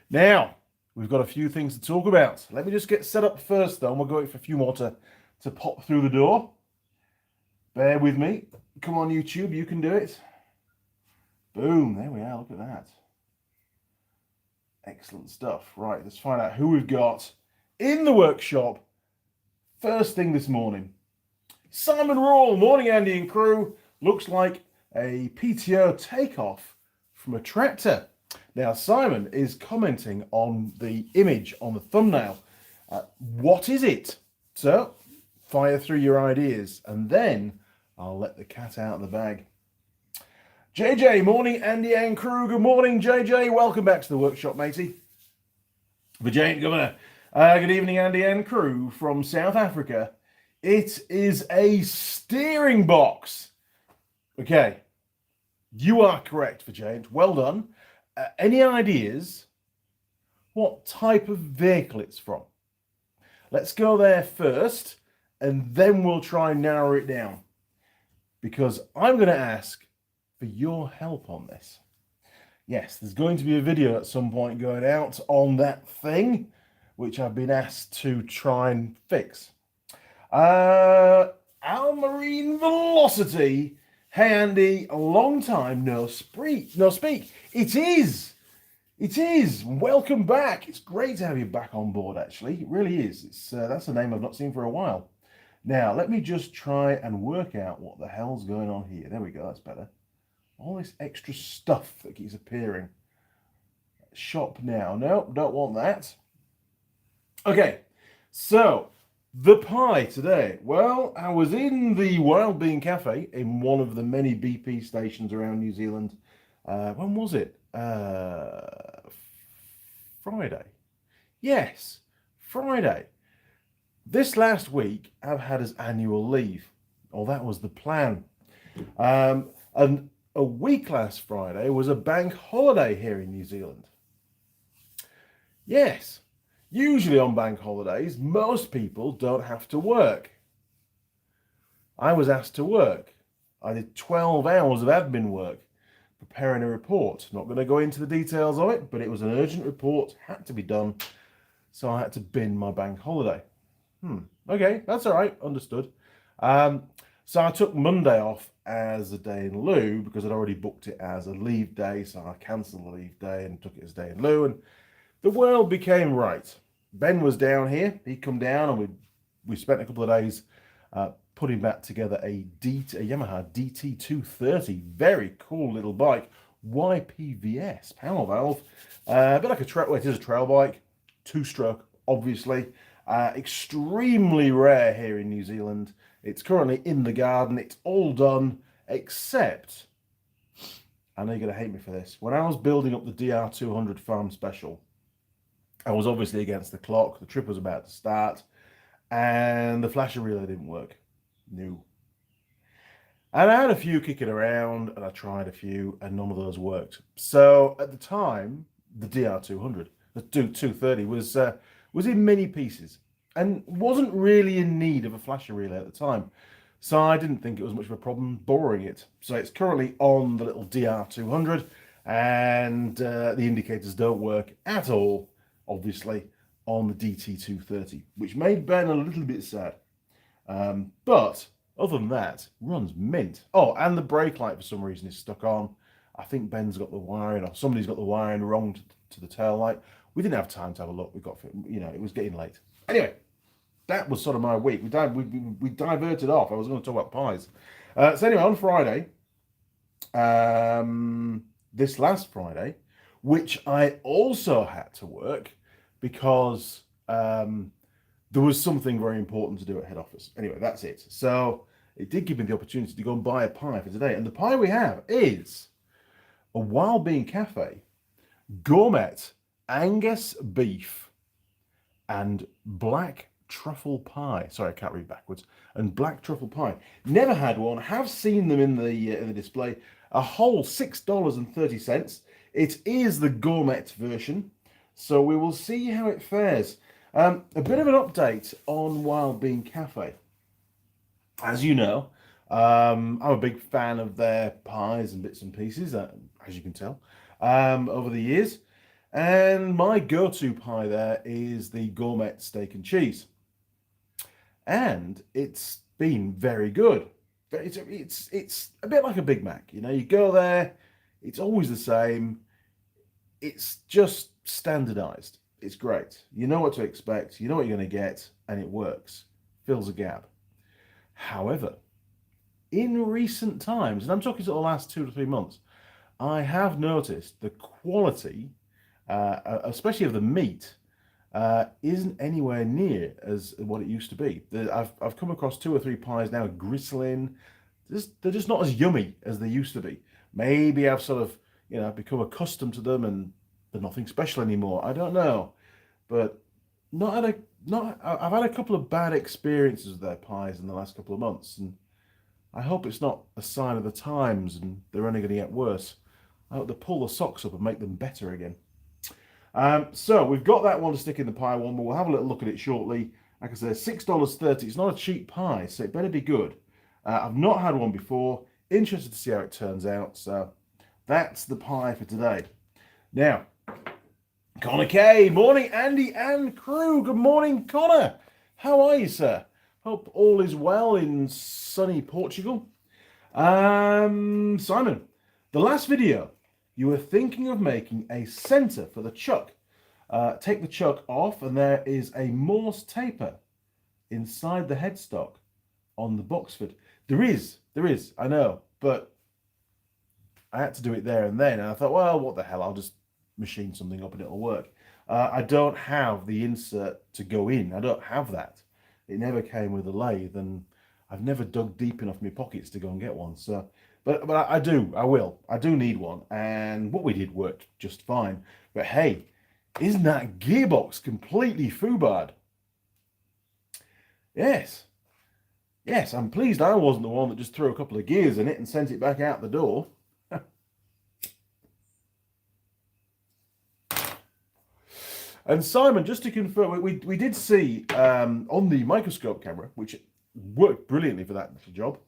Now, we've got a few things to talk about. Let me just get set up first, though, and we'll go wait for a few more to pop through the door. Bear with me. Come on, YouTube, you can do it. Boom, there we are, look at that. Excellent stuff. Right, let's find out who we've got in the workshop first thing this morning. Simon Rawle, morning Andy and crew. Looks like a PTO takeoff from a tractor. Now, Simon is commenting on the image on the thumbnail. What is it? So, fire through your ideas, and then I'll let the cat out of the bag. JJ, morning Andy and crew. Good morning, JJ. Welcome back to the workshop, matey. Vijay Governor. Good evening, Andy and crew from South Africa. It is a steering box. Okay, you are correct, Vijay. Well done. Any ideas what type of vehicle it's from? Let's go there first, and then we'll try and narrow it down, because I'm going to ask for your help on this. Yes, there's going to be a video at some point going out on that thing, which I've been asked to try and fix. Almarine Velocity. Hey Andy, a long time no speak. It is. Welcome back. It's great to have you back on board, actually. It really is. That's a name I've not seen for a while. Now, let me just try and work out what the hell's going on here. There we go, that's better. All this extra stuff that keeps appearing. Shop now. No, don't want that. Okay, so the pie today. Well, I was in the Wild Bean Cafe in one of the many BP stations around New Zealand. When was it? Friday. Yes, Friday. This last week, I've had as annual leave. Or that was the plan. And a week last Friday was a bank holiday here in New Zealand. Yes. Usually on bank holidays, most people don't have to work. I was asked to work. I did 12 hours of admin work, preparing a report. Not going to go into the details of it, but it was an urgent report, had to be done, so I had to bin my bank holiday. Okay, that's all right, understood. So I took Monday off as a day in lieu because I'd already booked it as a leave day, so I cancelled the leave day and took it as a day in lieu, and the world became right. Ben was down here. He'd come down, and we spent a couple of days putting back together a Yamaha DT230. Very cool little bike. YPVS, power valve. A bit like a trail. Well, it is a trail bike. Two-stroke, obviously. Extremely rare here in New Zealand. It's currently in the garden. It's all done, except, I know you're going to hate me for this, when I was building up the DR200 Farm Special, I was obviously against the clock. The trip was about to start, and the flasher relay didn't work. No. And I had a few kicking around, and I tried a few, and none of those worked. So at the time, the DR200, the 230, was in many pieces and wasn't really in need of a flasher relay at the time. So I didn't think it was much of a problem borrowing it. So it's currently on the little DR200, and the indicators don't work at all, obviously, on the DT230, which made Ben a little bit sad. But other than that, runs mint. Oh, and the brake light for some reason is stuck on. I think Ben's got the wiring, or somebody's got the wiring wrong to the tail light. We didn't have time to have a look. It was getting late. Anyway, that was sort of my week. We diverted off. I was going to talk about pies. So anyway, on Friday, this last Friday, which I also had to work because there was something very important to do at head office. Anyway, that's it. So it did give me the opportunity to go and buy a pie for today. And the pie we have is a Wild Bean Cafe gourmet Angus beef and black truffle pie. Sorry, I can't read backwards. And black truffle pie. Never had one. Have seen them in the display. A whole $6.30. It is the gourmet version, so we will see how it fares. A bit of an update on Wild Bean Cafe. As you know, I'm a big fan of their pies and bits and pieces, as you can tell, over the years. And my go-to pie there is the gourmet steak and cheese. And it's been very good. It's a bit like a Big Mac, you know, you go there, it's always the same. It's just standardized. It's great. You know what to expect, you know what you're going to get, and it works. Fills a gap. However, in recent times, and I'm talking to the last 2 to 3 months, I have noticed the quality, especially of the meat, isn't anywhere near as what it used to be. I've come across 2 or 3 pies now gristling. They're just not as yummy as they used to be. Maybe I've sort of, you know, become accustomed to them and they're nothing special anymore. I don't know, but I've had a couple of bad experiences with their pies in the last couple of months, and I hope it's not a sign of the times and they're only going to get worse. I hope they pull the socks up and make them better again. So we've got that one to stick in the pie one, but we'll have a little look at it shortly. Like I said, $6.30. It's not a cheap pie, so it better be good. I've not had one before. Interested to see how it turns out. So that's the pie for today. Now, Connor K. Morning, Andy and crew. Good morning, Connor. How are you, sir? Hope all is well in sunny Portugal. Simon, the last video, you were thinking of making a center for the chuck. Take the chuck off and there is a Morse taper inside the headstock on the Boxford. There is, I know, but I had to do it there and then. And I thought, well, what the hell, I'll just machine something up and it'll work. I don't have the insert to go in. I don't have that. It never came with a lathe, and I've never dug deep enough in my pockets to go and get one. So, but I do need one, and what we did worked just fine. But hey, isn't that gearbox completely foobarred? Yes, I'm pleased I wasn't the one that just threw a couple of gears in it and sent it back out the door. And Simon, just to confirm, we did see on the microscope camera, which worked brilliantly for that little job,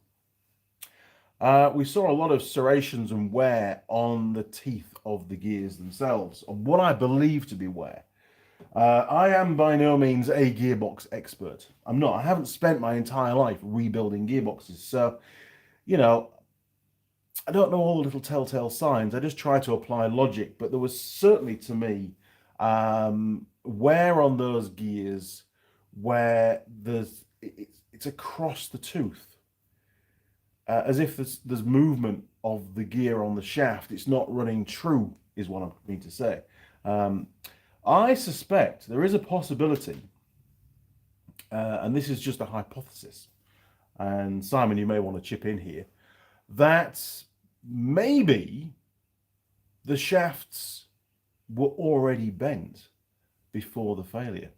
we saw a lot of serrations and wear on the teeth of the gears themselves, on what I believe to be wear. I am by no means a gearbox expert. I'm not. I haven't spent my entire life rebuilding gearboxes. So, you know, I don't know all the little telltale signs. I just try to apply logic. But there was certainly, to me, wear on those gears where it's across the tooth, as if there's movement of the gear on the shaft. It's not running true, is what I mean to say. I suspect there is a possibility, and this is just a hypothesis, and Simon, you may want to chip in here, that maybe the shafts were already bent before the failure,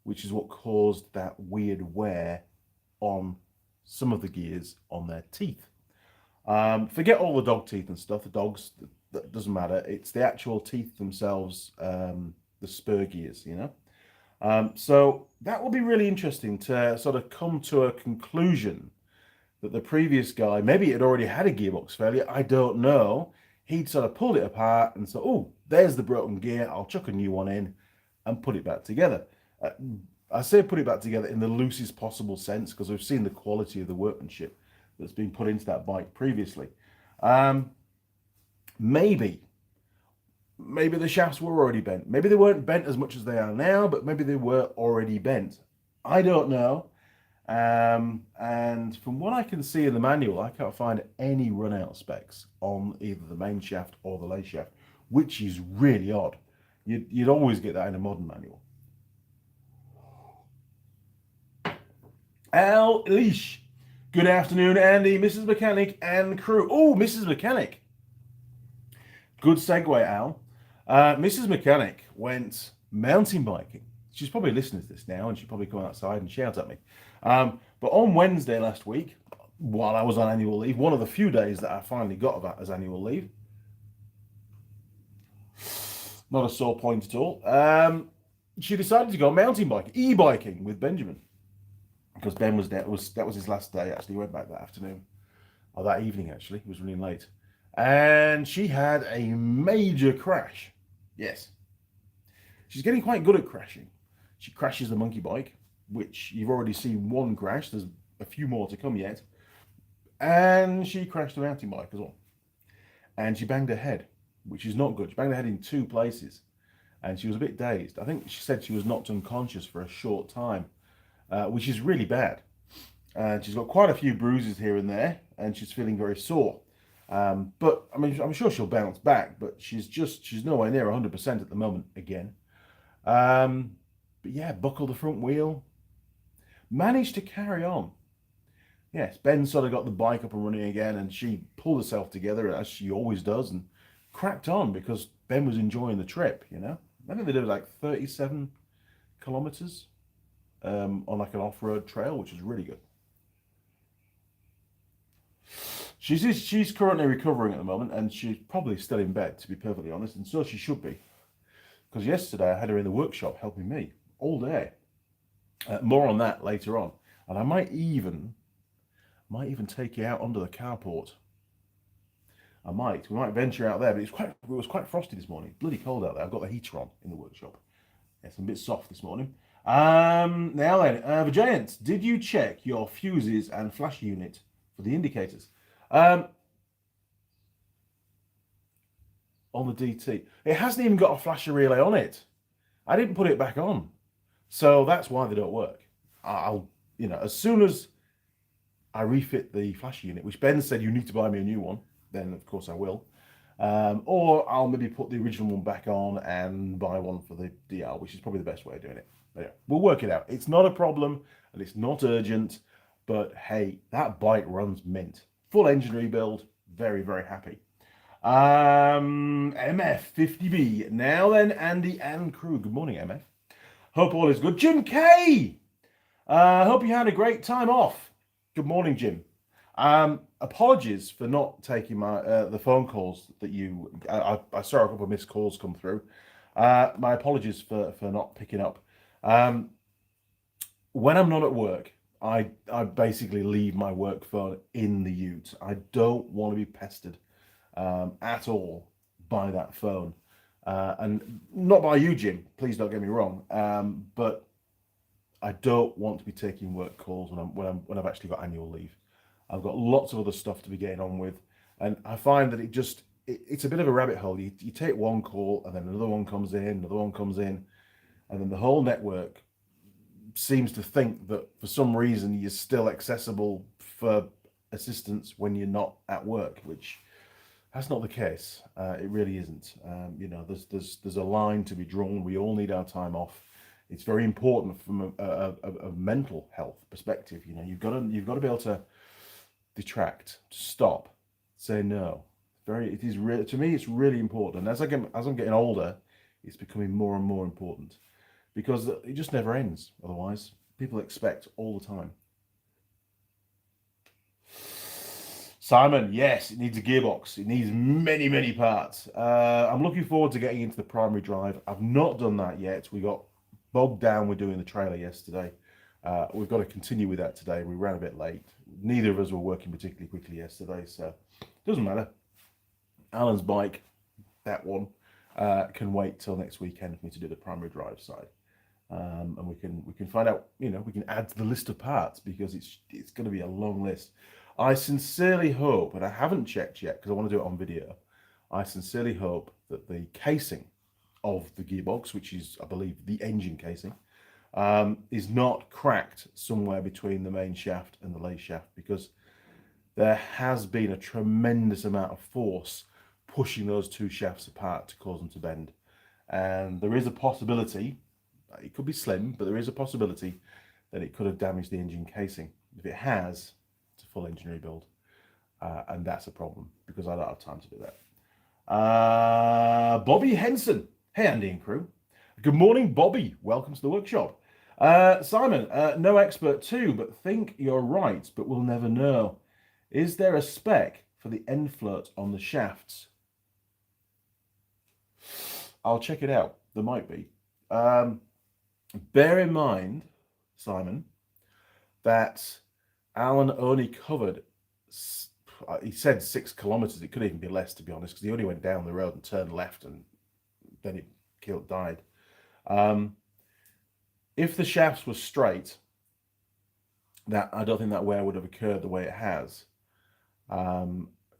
which is what caused that weird wear on some of the gears on their teeth. Forget all the dog teeth and stuff, the dogs, that doesn't matter. It's the actual teeth themselves, the spur gears, you know. So that will be really interesting to sort of come to a conclusion that the previous guy, maybe it had already had a gearbox failure, I don't know. He'd sort of pulled it apart and said, oh, there's the broken gear, I'll chuck a new one in and put it back together. I say put it back together in the loosest possible sense, because we've seen the quality of the workmanship that's been put into that bike previously. Maybe the shafts were already bent. Maybe they weren't bent as much as they are now, but maybe they were already bent. I don't know. And from what I can see in the manual, I can't find any run-out specs on either the main shaft or the lathe shaft, which is really odd. You'd always get that in a modern manual. Al Leash. Good afternoon, Andy, Mrs. Mechanic, and crew. Oh, Mrs. Mechanic. Good segue, Al. Mrs. Mechanic went mountain biking. She's probably listening to this now, and she'll probably come outside and shout at me. But on Wednesday last week, while I was on annual leave, one of the few days that I finally got that as annual leave, not a sore point at all, she decided to go mountain biking, e-biking with Benjamin. Because Ben was there. That was his last day, actually. He went back that afternoon, or that evening, actually. It was running late. and she had a major crash. Yes. She's getting quite good at crashing. She crashes the monkey bike, which you've already seen one crash. There's a few more to come yet. And she crashed the mountain bike as well. And she banged her head, which is not good. She banged her head in 2 places. And she was a bit dazed. I think she said she was knocked unconscious for a short time, which is really bad. And she's got quite a few bruises here and there, and she's feeling very sore. But I mean, I'm sure she'll bounce back, but she's nowhere near 100% at the moment again. But yeah, buckled the front wheel, managed to carry on. Yes, Ben sort of got the bike up and running again, and she pulled herself together as she always does and cracked on because Ben was enjoying the trip, you know. I think they did like 37 kilometers on like an off-road trail, which is really good. She's currently recovering at the moment, and she's probably still in bed, to be perfectly honest, and so she should be. Because yesterday I had her in the workshop helping me all day. More on that later on, and I might even take you out under the carport. We might venture out there, but it was quite frosty this morning. Bloody cold out there. I've got the heater on in the workshop. It's a bit soft this morning. Now then, the Giants, did you check your fuses and flash unit for the indicators? On the DT. It hasn't even got a flasher relay on it. I didn't put it back on. So that's why they don't work. As soon as I refit the flasher unit, which Ben said you need to buy me a new one, then of course I will. Or I'll maybe put the original one back on and buy one for the DR, which is probably the best way of doing it. But yeah, we'll work it out. It's not a problem and it's not urgent, but hey, that bike runs mint. Full engine rebuild, very, very happy. MF50B. Now then, Andy and crew. Good morning, MF. Hope all is good. Jim K. Hope you had a great time off. Good morning, Jim. Apologies for not taking my the phone calls that I saw a couple of missed calls come through. My apologies for not picking up. When I'm not at work, I basically leave my work phone in the ute. I don't want to be pestered at all by that phone, and not by you, Jim. Please don't get me wrong. But I don't want to be taking work calls when I've actually got annual leave. I've got lots of other stuff to be getting on with, and I find that it's a bit of a rabbit hole. You take one call, and then another one comes in, and then the whole network seems to think that for some reason you're still accessible for assistance when you're not at work, which that's not the case. It really isn't. There's a line to be drawn. We all need our time off. It's very important from a mental health perspective. You've got to be able to detract, stop, say no. To me, it's really important. And as I'm getting older, it's becoming more and more important because it just never ends. Otherwise, people expect all the time. Simon, yes, it needs a gearbox. It needs many, many parts. I'm looking forward to getting into the primary drive. I've not done that yet. We got bogged down with doing the trailer yesterday. We've got to continue with that today. We ran a bit late. Neither of us were working particularly quickly yesterday, so it doesn't matter. Alan's bike, that one, can wait till next weekend for me to do the primary drive side. And we can find out, we can add to the list of parts because it's going to be a long list. I sincerely hope, and I haven't checked yet because I want to do it on video, I sincerely hope that the casing of the gearbox, which is, I believe, the engine casing, is not cracked somewhere between the main shaft and the lathe shaft, because there has been a tremendous amount of force pushing those two shafts apart to cause them to bend. And there is a possibility, it could be slim, but there is a possibility that it could have damaged the engine casing. If it has, it's a full engine rebuild. And that's a problem because I don't have time to do that. Bobby Henson. Hey, Andy and crew. Good morning, Bobby. Welcome to the workshop. Simon, no expert too, but think you're right, but we'll never know. Is there a spec for the end float on the shafts? I'll check it out. There might be. Bear in mind, Simon, that Alan only covered he said 6 kilometers. It could even be less, to be honest, because he only went down the road and turned left, and then it died. If the shafts were straight, I don't think that wear would have occurred the way it has.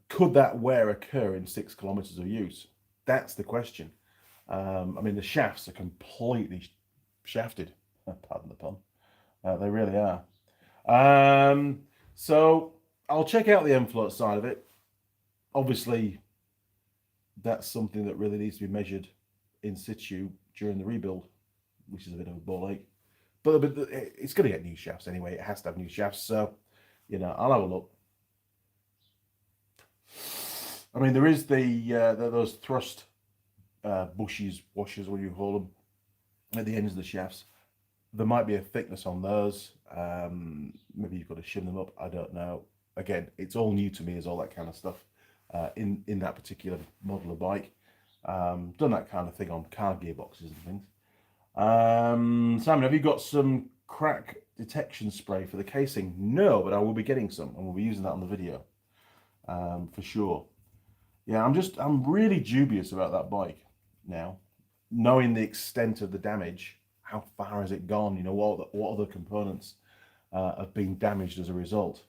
Could that wear occur in 6 kilometers of use? That's the question. I mean, the shafts are completely shafted. Pardon the pun. They really are. So I'll check out the end float side of it. Obviously, that's something that really needs to be measured in situ during the rebuild, which is a bit of a ball ache. But it's going to get new shafts anyway. It has to have new shafts. So, I'll have a look. I mean, there is those thrust bushes, washers, what do you call them, at the ends of the shafts. There might be a thickness on those. Maybe you've got to shim them up. I don't know. Again, it's all new to me, as all that kind of stuff in that particular model of bike. Done that kind of thing on car gearboxes and things. Simon, have you got some crack detection spray for the casing? No, but I will be getting some, and we'll be using that on the video for sure. Yeah, I'm really dubious about that bike now, knowing the extent of the damage. How far has it gone? What other components have been damaged as a result?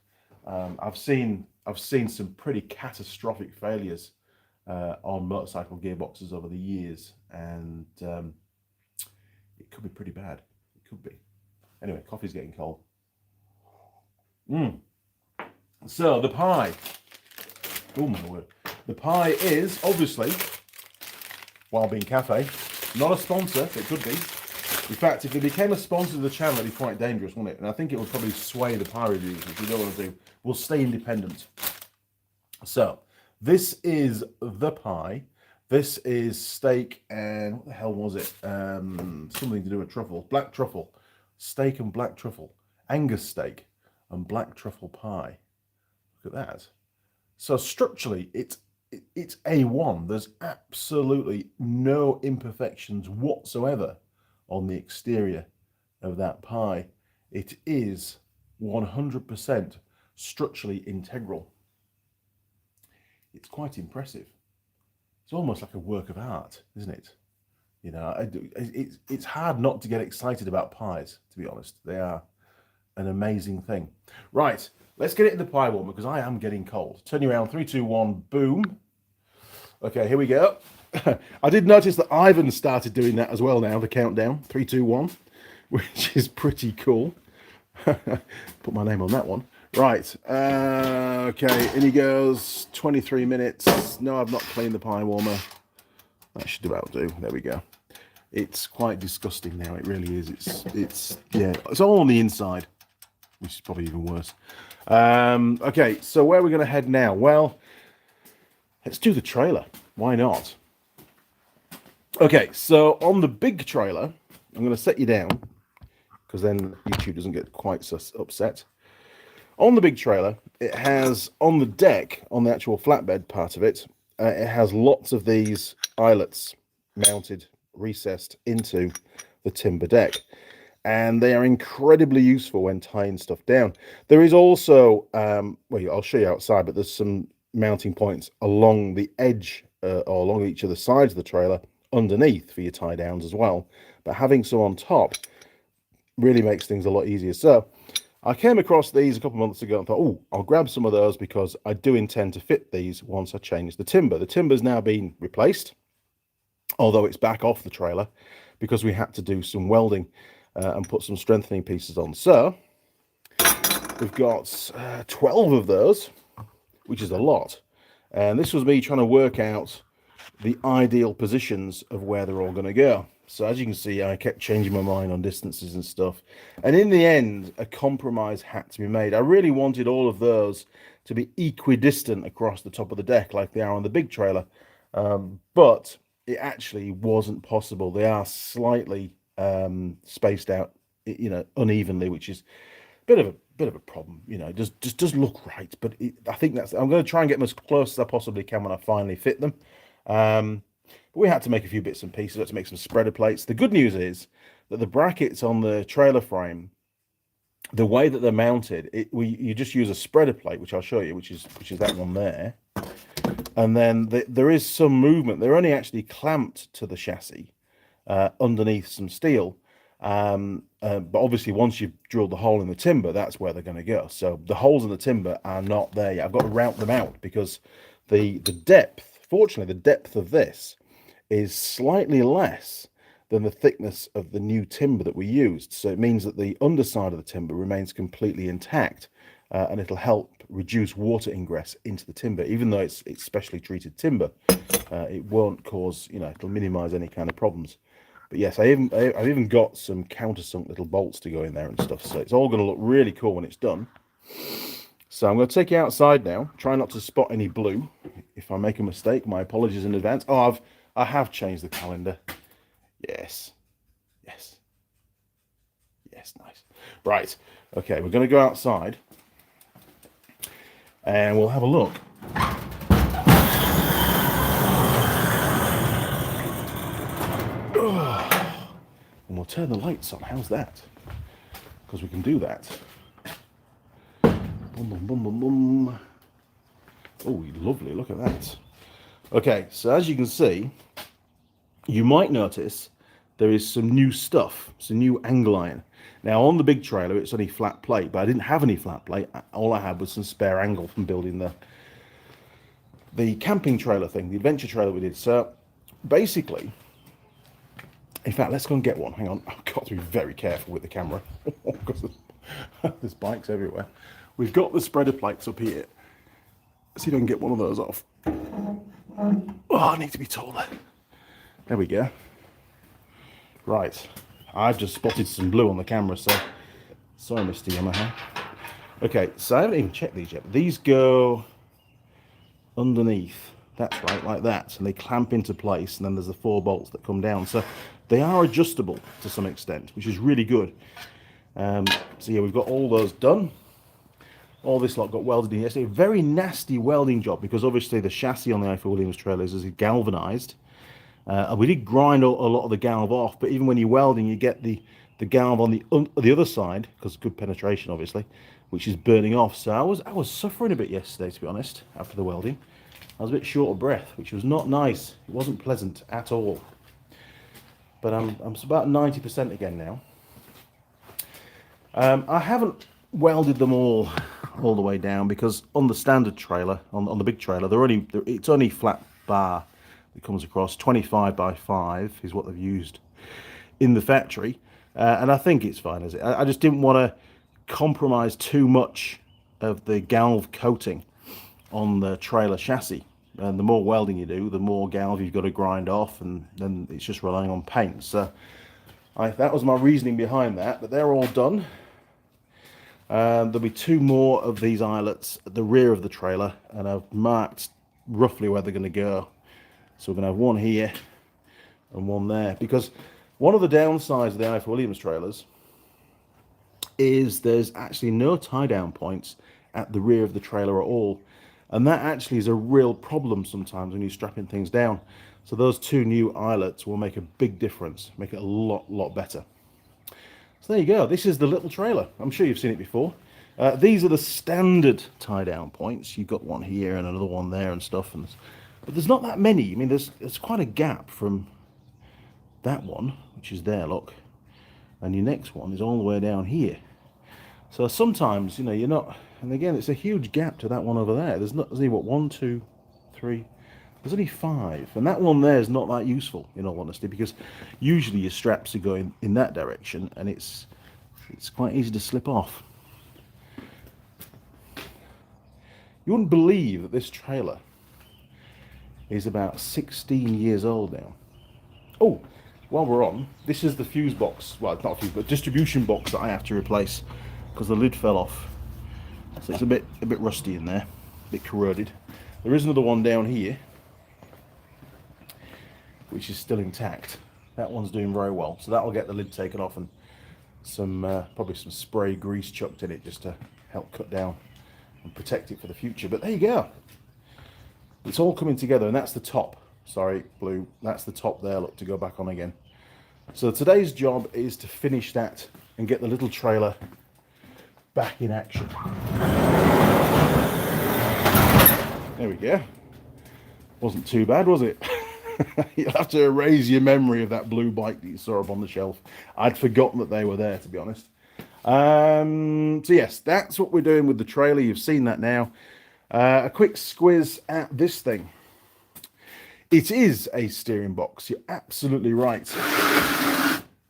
I've seen some pretty catastrophic failures on motorcycle gearboxes over the years, and it could be pretty bad. It could be. Anyway, coffee's getting cold. So the pie. Oh my word. The pie is obviously Wild Bean Cafe. Not a sponsor, it could be. In fact, if it became a sponsor of the channel, it'd be quite dangerous, wouldn't it? And I think it would probably sway the pie reviews, which we don't want to do. We'll stay independent. So, this is the pie. This is steak and, what the hell was it? Something to do with truffle. Black truffle. Steak and black truffle. Angus steak and black truffle pie. Look at that. So, structurally, it's A1. There's absolutely no imperfections whatsoever on the exterior of that pie. It is 100% structurally integral. It's quite impressive. It's almost like a work of art, isn't it? It's hard not to get excited about pies, to be honest. They are an amazing thing. Right, let's get it in the pie warmer, because I am getting cold. Turn you around, 3, 2, 1, boom. Okay, here we go. I did notice that Ivan started doing that as well now, the countdown. 3, 2, 1, which is pretty cool. Put my name on that one. Right, okay, in he goes. 23 minutes. No, I've not cleaned the pie warmer. That should about do. There we go. It's quite disgusting now, it really is. It's all on the inside, which is probably even worse. Okay, so where are we going to head now? Well, let's do the trailer. Why not? Okay, so on the big trailer, I'm going to set you down, because then YouTube doesn't get quite so upset. On the big trailer, it has, on the deck, on the actual flatbed part of it, it has lots of these eyelets mounted, recessed into the timber deck. And they are incredibly useful when tying stuff down. There is also, well, I'll show you outside, but there's some mounting points along the edge or along each of the sides of the trailer underneath for your tie downs as well. But having some on top really makes things a lot easier. So I came across these a couple of months ago and thought, oh, I'll grab some of those, because I do intend to fit these once I change the timber. The timber's now been replaced, although it's back off the trailer, because we had to do some welding and put some strengthening pieces on. So we've got 12 of those, which is a lot. And this was me trying to work out the ideal positions of where they're all going to go. So as you can see, I kept changing my mind on distances and stuff. And in the end, a compromise had to be made. I really wanted all of those to be equidistant across the top of the deck like they are on the big trailer. But it actually wasn't possible. They are slightly spaced out, unevenly, which is a bit of a problem. It just does look right. But I think I'm going to try and get them as close as I possibly can when I finally fit them. But we had to make a few bits and pieces. We had to make some spreader plates. The good news is that the brackets on the trailer frame the way that they're mounted, you just use a spreader plate, which I'll show you, which is that one there, and then there is some movement. They're only actually clamped to the chassis underneath some steel, but obviously once you've drilled the hole in the timber, that's where they're going to go. So the holes in the timber are not there yet. I've got to route them out because the depth, fortunately, the depth of this is slightly less than the thickness of the new timber that we used. So it means that the underside of the timber remains completely intact, and it'll help reduce water ingress into the timber. Even though it's specially treated timber, it won't cause, it'll minimize any kind of problems. But yes, I've even got some countersunk little bolts to go in there and stuff. So it's all going to look really cool when it's done. So I'm going to take you outside now. Try not to spot any blue. If I make a mistake, my apologies in advance. Oh, I have changed the calendar. Yes. Yes. Yes, nice. Right. Okay, we're going to go outside and we'll have a look. And we'll turn the lights on. How's that? Because we can do that. Boom, boom, boom, boom, boom. Oh, lovely. Look at that. Okay, so as you can see, you might notice there is some new stuff, some new angle iron. Now on the big trailer, it's only flat plate, but I didn't have any flat plate. All I had was some spare angle from building the camping trailer thing, the adventure trailer we did. So basically, in fact, let's go and get one. Hang on, I've got to be very careful with the camera because there's bikes everywhere. We've got the spreader plates up here. Let's see if I can get one of those off. Oh, I need to be taller. There we go. Right, I've just spotted some blue on the camera, so sorry, Mr. Yamaha. Okay, so I haven't even checked these yet. These go underneath. That's right, like that, and they clamp into place, and then there's the 4 bolts that come down. So they are adjustable to some extent, which is really good. So yeah, we've got all those done. All this lot got welded in yesterday. A very nasty welding job because obviously the chassis on the Eiffel Williams trailers is galvanized. We did grind a lot of the galv off, but even when you're welding, you get the galv on the other side, because good penetration, obviously, which is burning off. So I was suffering a bit yesterday, to be honest, after the welding. I was a bit short of breath, which was not nice. It wasn't pleasant at all. But I'm about 90% again now. I haven't welded them all the way down because on the standard trailer, on the big trailer, it's only flat bar. It comes across 25 by 5 is what they've used in the factory, and I think it's fine as it. I just didn't want to compromise too much of the galv coating on the trailer chassis, and the more welding you do, the more galv you've got to grind off, and then it's just relying on paint. So that was my reasoning behind that, but they're all done. There'll be 2 more of these eyelets at the rear of the trailer, and I've marked roughly where they're going to go. So we're going to have one here and one there, because one of the downsides of the Eiffel Williams trailers is there's actually no tie down points at the rear of the trailer at all, and that actually is a real problem sometimes when you're strapping things down. So those 2 new eyelets will make a big difference, make it a lot better. So there you go. This is the little trailer. I'm sure you've seen it before. These are the standard tie down points. You've got one here and another one there and stuff, but there's not that many. I mean, there's quite a gap from that one, which is there, look, and your next one is all the way down here. So sometimes, you're not, and again, it's a huge gap to that one over there. There's only, what, 1, 2, 3, there's only 5, and that one there is not that useful, in all honesty, because usually your straps are going in that direction, and it's quite easy to slip off. You wouldn't believe that this trailer is about 16 years old now. Oh, while we're on, this is the fuse box. Well, not a fuse, but distribution box that I have to replace because the lid fell off. So it's a bit rusty in there, a bit corroded. There is another one down here, which is still intact. That one's doing very well. So that'll get the lid taken off and probably some spray grease chucked in it just to help cut down and protect it for the future. But there you go. It's all coming together, and that's the top. Sorry, blue. That's the top there, look, to go back on again. So today's job is to finish that and get the little trailer back in action. There we go. Wasn't too bad, was it? You'll have to erase your memory of that blue bike that you saw up on the shelf. I'd forgotten that they were there, to be honest. So yes, that's what we're doing with the trailer. You've seen that now. A quick squiz at this thing. It is a steering box. You're absolutely right.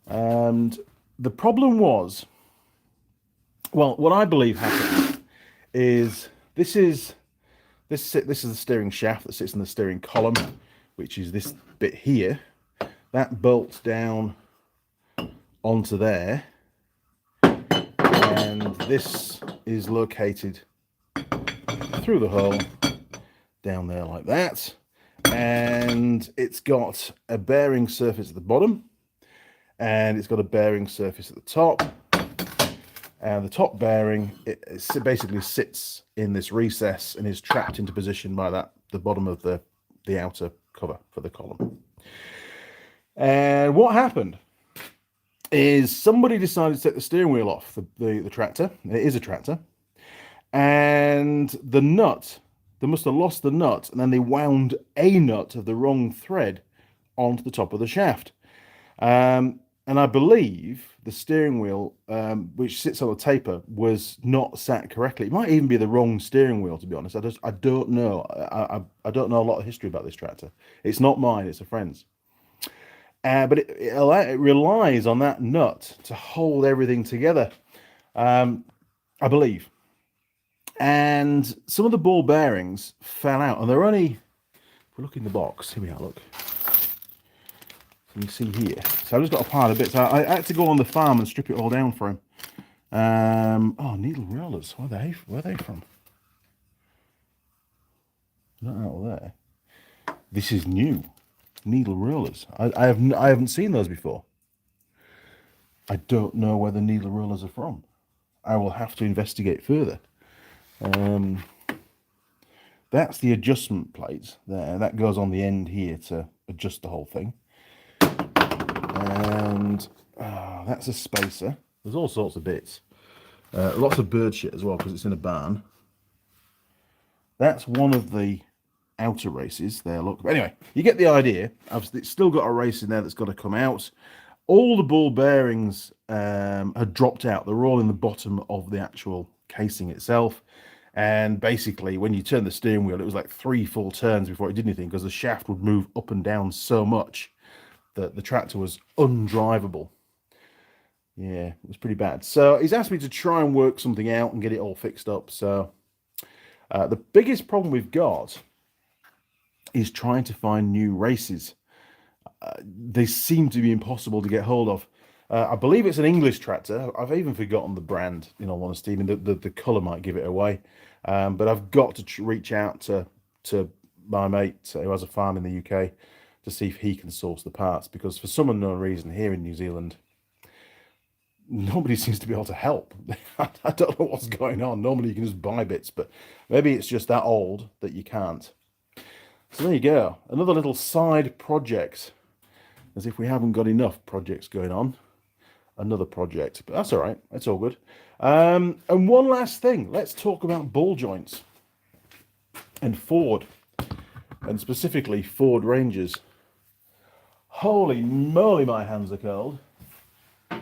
And the problem was, well, what I believe happened is this is the steering shaft that sits in the steering column, which is this bit here. That bolts down onto there, and this is located through the hole down there like that, and it's got a bearing surface at the bottom, and it's got a bearing surface at the top. And the top bearing, it basically sits in this recess and is trapped into position by the bottom of the outer cover for the column. And what happened is somebody decided to take the steering wheel off the tractor. It is a tractor. And the nut, they must have lost the nut, and then they wound a nut of the wrong thread onto the top of the shaft. And I believe the steering wheel, which sits on a taper, was not sat correctly. It might even be the wrong steering wheel, to be honest. I don't know. I don't know a lot of history about this tractor. It's not mine, it's a friend's. But it relies on that nut to hold everything together, I believe. And some of the ball bearings fell out, and they're only, if we look in the box, here we are, look. You can see here. So I've just got a pile of bits. I had to go on the farm and strip it all down for him. Oh, needle rollers. Where are they from? Not out there. This is new. Needle rollers. I haven't seen those before. I don't know where the needle rollers are from. I will have to investigate further. That's the adjustment plate there. That goes on the end here to adjust the whole thing. And that's a spacer. There's all sorts of bits. Lots of bird shit as well, because it's in a barn. That's one of the outer races there, look. But anyway, you get the idea. It's still got a race in there that's got to come out. All the ball bearings had dropped out. They're all in the bottom of the actual casing itself. And basically, when you turn the steering wheel, it was like 3 full turns before it did anything, because the shaft would move up and down so much that the tractor was undrivable. Yeah, it was pretty bad. So he's asked me to try and work something out and get it all fixed up. So the biggest problem we've got is trying to find new races. They seem to be impossible to get hold of. I believe it's an English tractor. I've even forgotten the brand, in all honesty. I mean, the colour might give it away. But I've got to reach out to my mate who has a farm in the UK to see if he can source the parts, because for some unknown reason here in New Zealand, nobody seems to be able to help. I don't know what's going on. Normally you can just buy bits, but maybe it's just that old that you can't. So there you go. Another little side project, as if we haven't got enough projects going on. Another project, but that's all right. It's all good. And one last thing. Let's talk about ball joints and Ford, and specifically Ford Rangers. Holy moly, my hands are cold. Let's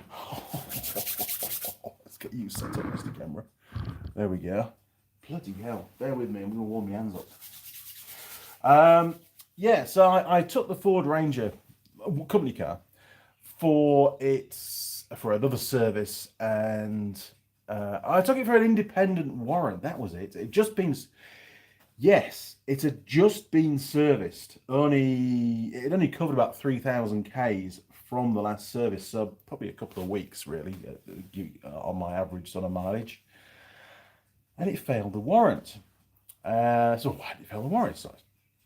get you set up, Mr. Camera. There we go. Bloody hell. Bear with me, I'm going to warm my hands up. Yeah, so I took the Ford Ranger company car for another service, and I took it for an independent warrant. That was it. It just been... Yes, it had just been serviced. It only covered about 3,000 Ks from the last service, so probably a couple of weeks, really, on my average sort of mileage. And it failed the warrant. So why did it fail the warrant? So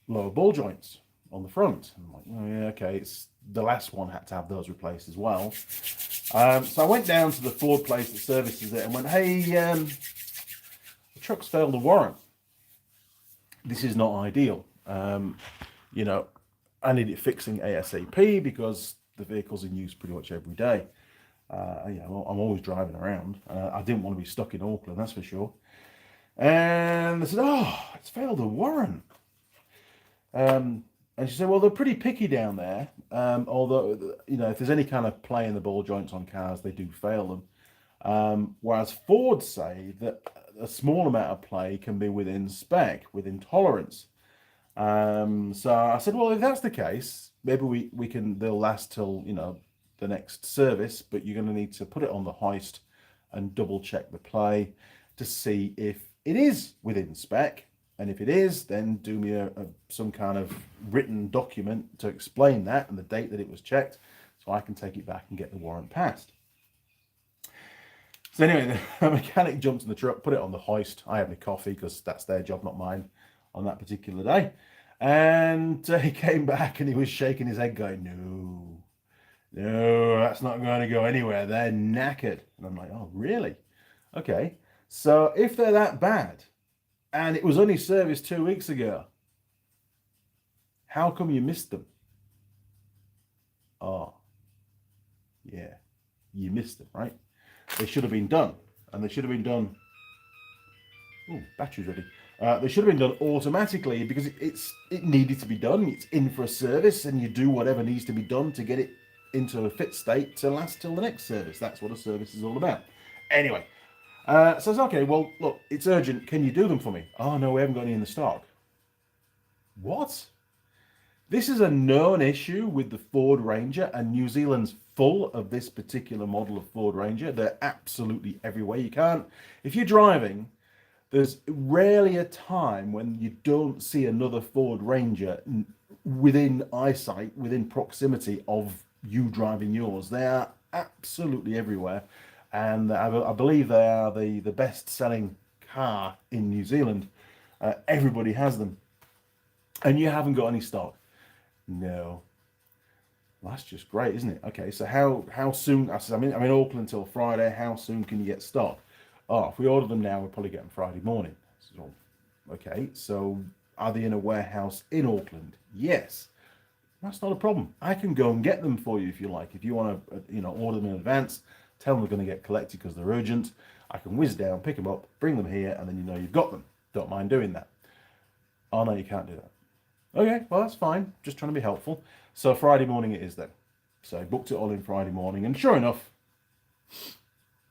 lower ball joints on the front. I'm like, oh yeah, okay. It's the last one had to have those replaced as well. So I went down to the Ford place that services it and went, hey, the truck's failed the warrant. This is not ideal. You know, I need it fixing ASAP because the vehicle's in use pretty much every day. I'm always driving around. I didn't want to be stuck in Auckland, that's for sure. And they said, oh, it's failed a warrant. And she said, well, they're pretty picky down there. Although, if there's any kind of play in the ball joints on cars, they do fail them. Whereas Ford say that a small amount of play can be within spec, within tolerance. So I said, well, if that's the case, maybe we can, they'll last till, the next service, but you're going to need to put it on the hoist and double check the play to see if it is within spec. And if it is, then do me some kind of written document to explain that and the date that it was checked, so I can take it back and get the warrant passed. So anyway, the mechanic jumped in the truck, put it on the hoist. I had my coffee because that's their job, not mine, on that particular day. And he came back and he was shaking his head going, no, that's not going to go anywhere. They're knackered. And I'm like, oh, really? Okay. So if they're that bad, and it was only serviced 2 weeks ago, how come you missed them? Oh, yeah, you missed them, right? They should have been done, and they should have been done. Oh, battery's ready. They should have been done automatically because it needed to be done. It's in for a service, and you do whatever needs to be done to get it into a fit state to last till the next service. That's what a service is all about. Anyway, so I said, okay, well, look, it's urgent. Can you do them for me? Oh, no, we haven't got any in the stock. What? This is a known issue with the Ford Ranger, and New Zealand's full of this particular model of Ford Ranger. They're absolutely everywhere. You can't, if you're driving, there's rarely a time when you don't see another Ford Ranger within eyesight, within proximity of you driving yours. They are absolutely everywhere. And I believe they are the best-selling car in New Zealand. Everybody has them. And you haven't got any stock. No. Well, that's just great, isn't it? Okay, so how soon? I said, I'm in Auckland until Friday. How soon can you get stock? Oh, if we order them now, we'll probably get them Friday morning. So, okay, so are they in a warehouse in Auckland? Yes. That's not a problem. I can go and get them for you if you like. If you want to, order them in advance, tell them they're going to get collected because they're urgent. I can whiz down, pick them up, bring them here, and then you know you've got them. Don't mind doing that. Oh, no, you can't do that. Okay, well, that's fine. Just trying to be helpful. So Friday morning it is then. So I booked it all in Friday morning, and sure enough,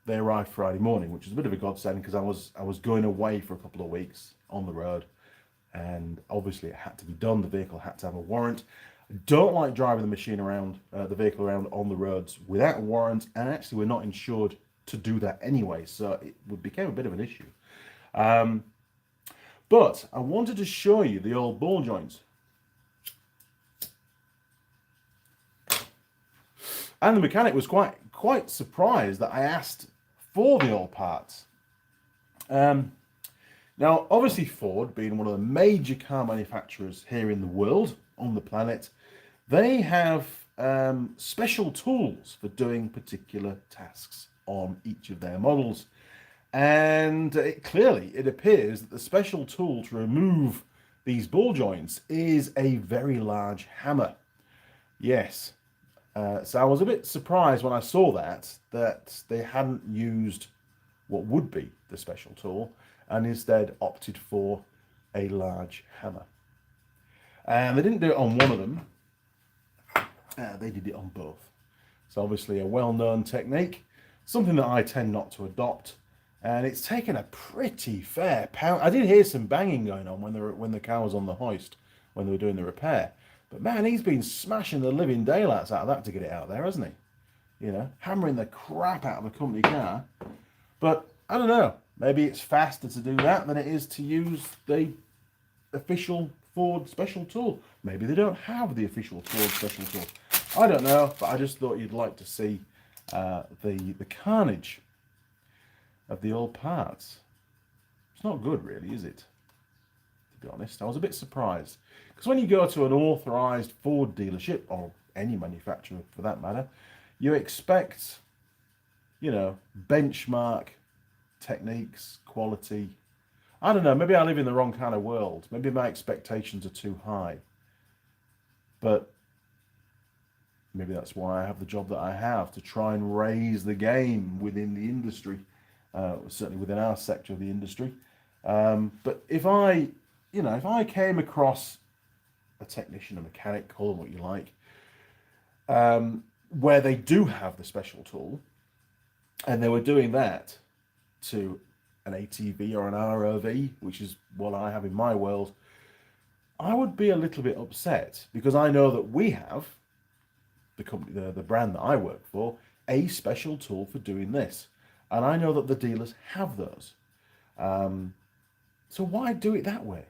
they arrived Friday morning, which is a bit of a godsend because I was going away for a couple of weeks on the road, and obviously it had to be done. The vehicle had to have a warrant. I don't like driving the machine around, the vehicle around on the roads without a warrant, and actually we're not insured to do that anyway, so it became a bit of an issue. But I wanted to show you the old ball joints. And the mechanic was quite surprised that I asked for the old parts. Now, obviously Ford, being one of the major car manufacturers here in the world, on the planet, they have special tools for doing particular tasks on each of their models. And it appears that the special tool to remove these ball joints is a very large hammer. Yes. So I was a bit surprised when I saw that they hadn't used what would be the special tool and instead opted for a large hammer. And they didn't do it on one of them. They did it on both. So obviously a well-known technique, something that I tend not to adopt. And it's taken a pretty fair pound. I did hear some banging going on when the car was on the hoist, when they were doing the repair. But man, he's been smashing the living daylights out of that to get it out there, hasn't he? Hammering the crap out of a company car. But I don't know. Maybe it's faster to do that than it is to use the official Ford special tool. Maybe they don't have the official Ford special tool. I don't know, but I just thought you'd like to see the carnage of the old parts. It's not good, really, is it? To be honest, I was a bit surprised. Because when you go to an authorised Ford dealership, or any manufacturer for that matter, you expect, benchmark techniques, quality. I don't know, maybe I live in the wrong kind of world. Maybe my expectations are too high. But Maybe that's why I have the job that I have, to try and raise the game within the industry, certainly within our sector of the industry. But if I came across a technician, a mechanic, call them what you like, where they do have the special tool, and they were doing that to an ATV or an ROV, which is what I have in my world, I would be a little bit upset, because I know that we have, the company, the brand that I work for, a special tool for doing this. And I know that the dealers have those. So why do it that way?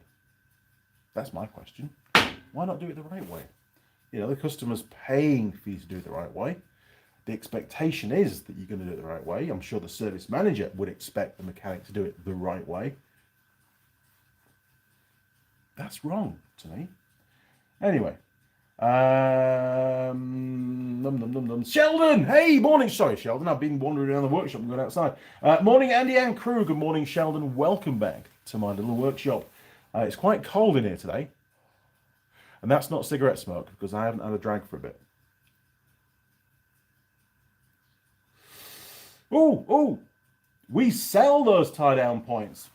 That's my question. Why not do it the right way? You know, the customer's paying for you to do it the right way. The expectation is that you're going to do it the right way. I'm sure the service manager would expect the mechanic to do it the right way. That's wrong to me. Anyway, Sheldon, hey, morning. Sorry, Sheldon, I've been wandering around the workshop and going outside. Morning, Andy and crew. Good morning, Sheldon. Welcome back to my little workshop. It's quite cold in here today, and that's not cigarette smoke, because I haven't had a drag for a bit. Oh, we sell those tie-down points.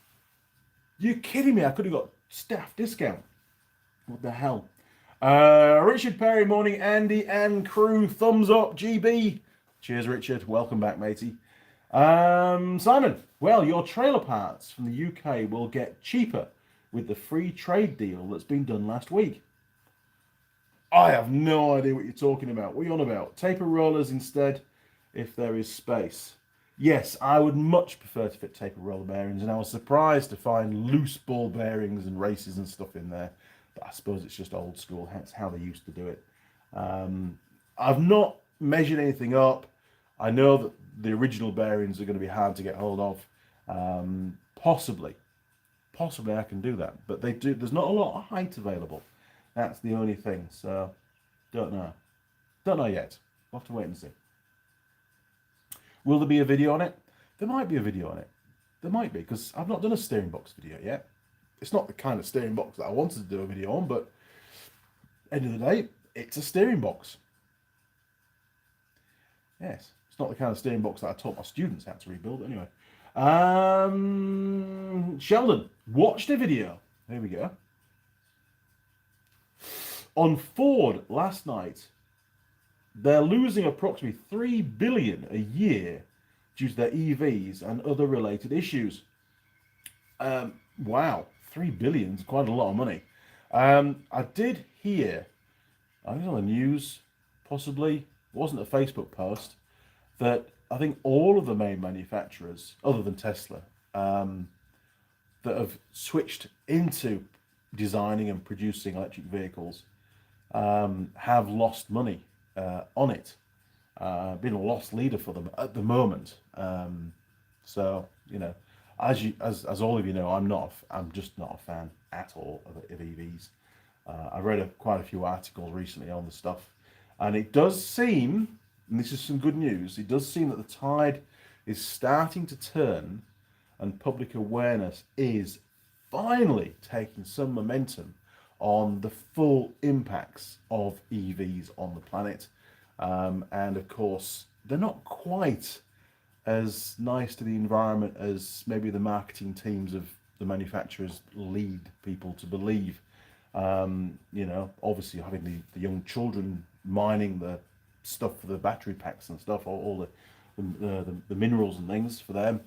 You're kidding me? I could have got staff discount. What the hell? Richard Perry, morning, Andy and crew. Thumbs up, GB. Cheers, Richard. Welcome back, matey. Simon, well, your trailer parts from the UK will get cheaper with the free trade deal that's been done last week. I have no idea what you're talking about. What are you on about? Taper rollers instead, if there is space. Yes, I would much prefer to fit taper roller bearings, and I was surprised to find loose ball bearings and races and stuff in there. But I suppose it's just old school. That's how they used to do it. I've not measured anything up. I know that the original bearings are going to be hard to get hold of. Possibly I can do that. But there's not a lot of height available. That's the only thing. So, don't know. Don't know yet. We'll have to wait and see. Will there be a video on it? There might be a video on it. There might be, because I've not done a steering box video yet. It's not the kind of steering box that I wanted to do a video on, but end of the day, it's a steering box. Yes, it's not the kind of steering box that I taught my students how to rebuild. Anyway, Sheldon, watch the video. There we go. On Ford last night, they're losing approximately $3 billion a year due to their EVs and other related issues. Wow, $3 billion is quite a lot of money. I did hear, I think on the news, possibly, it wasn't a Facebook post, that I think all of the main manufacturers, other than Tesla, that have switched into designing and producing electric vehicles, have lost money on it. Been a lost leader for them at the moment. So, you know, as all of you know, I'm just not a fan at all of EVs. I read quite a few articles recently on the stuff, and it does seem, and this is some good news, it does seem that the tide is starting to turn, and public awareness is finally taking some momentum on the full impacts of EVs on the planet. And of course, they're not quite as nice to the environment as maybe the marketing teams of the manufacturers lead people to believe. You know, obviously having the young children mining the stuff for the battery packs and stuff, all the minerals and things for them,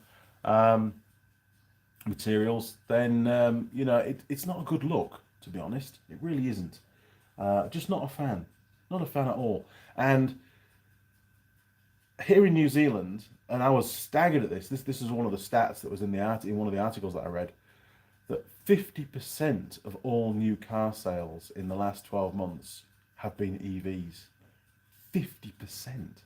materials, then you know, it's not a good look, to be honest. It really isn't. Just not a fan. Not a fan at all. And here in New Zealand, and I was staggered at this is one of the stats that was in one of the articles that I read, that 50% of all new car sales in the last 12 months have been EVs. 50%.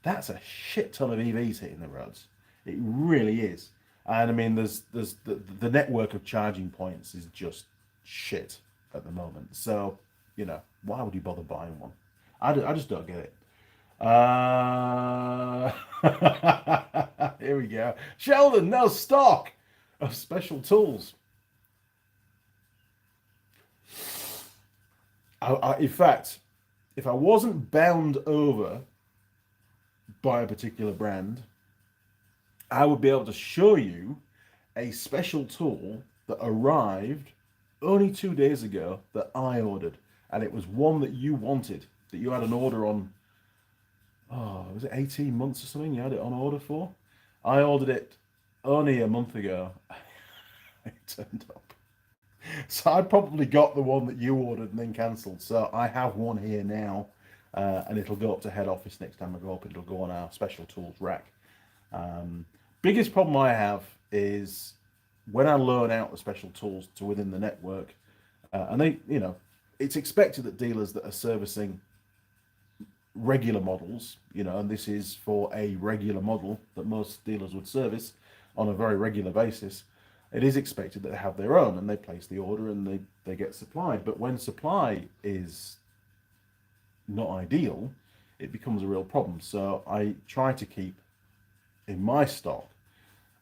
That's a shit ton of EVs hitting the roads. It really is. And I mean, there's the network of charging points is just shit at the moment. So, you know, why would you bother buying one? I just don't get it. Here we go. Sheldon, no stock of special tools. In fact, if I wasn't bound over by a particular brand, I would be able to show you a special tool that arrived only 2 days ago that I ordered. And it was one that you wanted, that you had an order on, oh, was it 18 months or something you had it on order for? I ordered it only a month ago. It turned up. So I probably got the one that you ordered and then cancelled. So I have one here now, and it'll go up to head office next time I go up. It'll go on our special tools rack. Biggest problem I have is when I loan out the special tools to within the network, and they, it's expected that dealers that are servicing regular models, and this is for a regular model that most dealers would service on a very regular basis, it is expected that they have their own and they place the order and they get supplied. But when supply is not ideal, it becomes a real problem. So I try to keep in my stock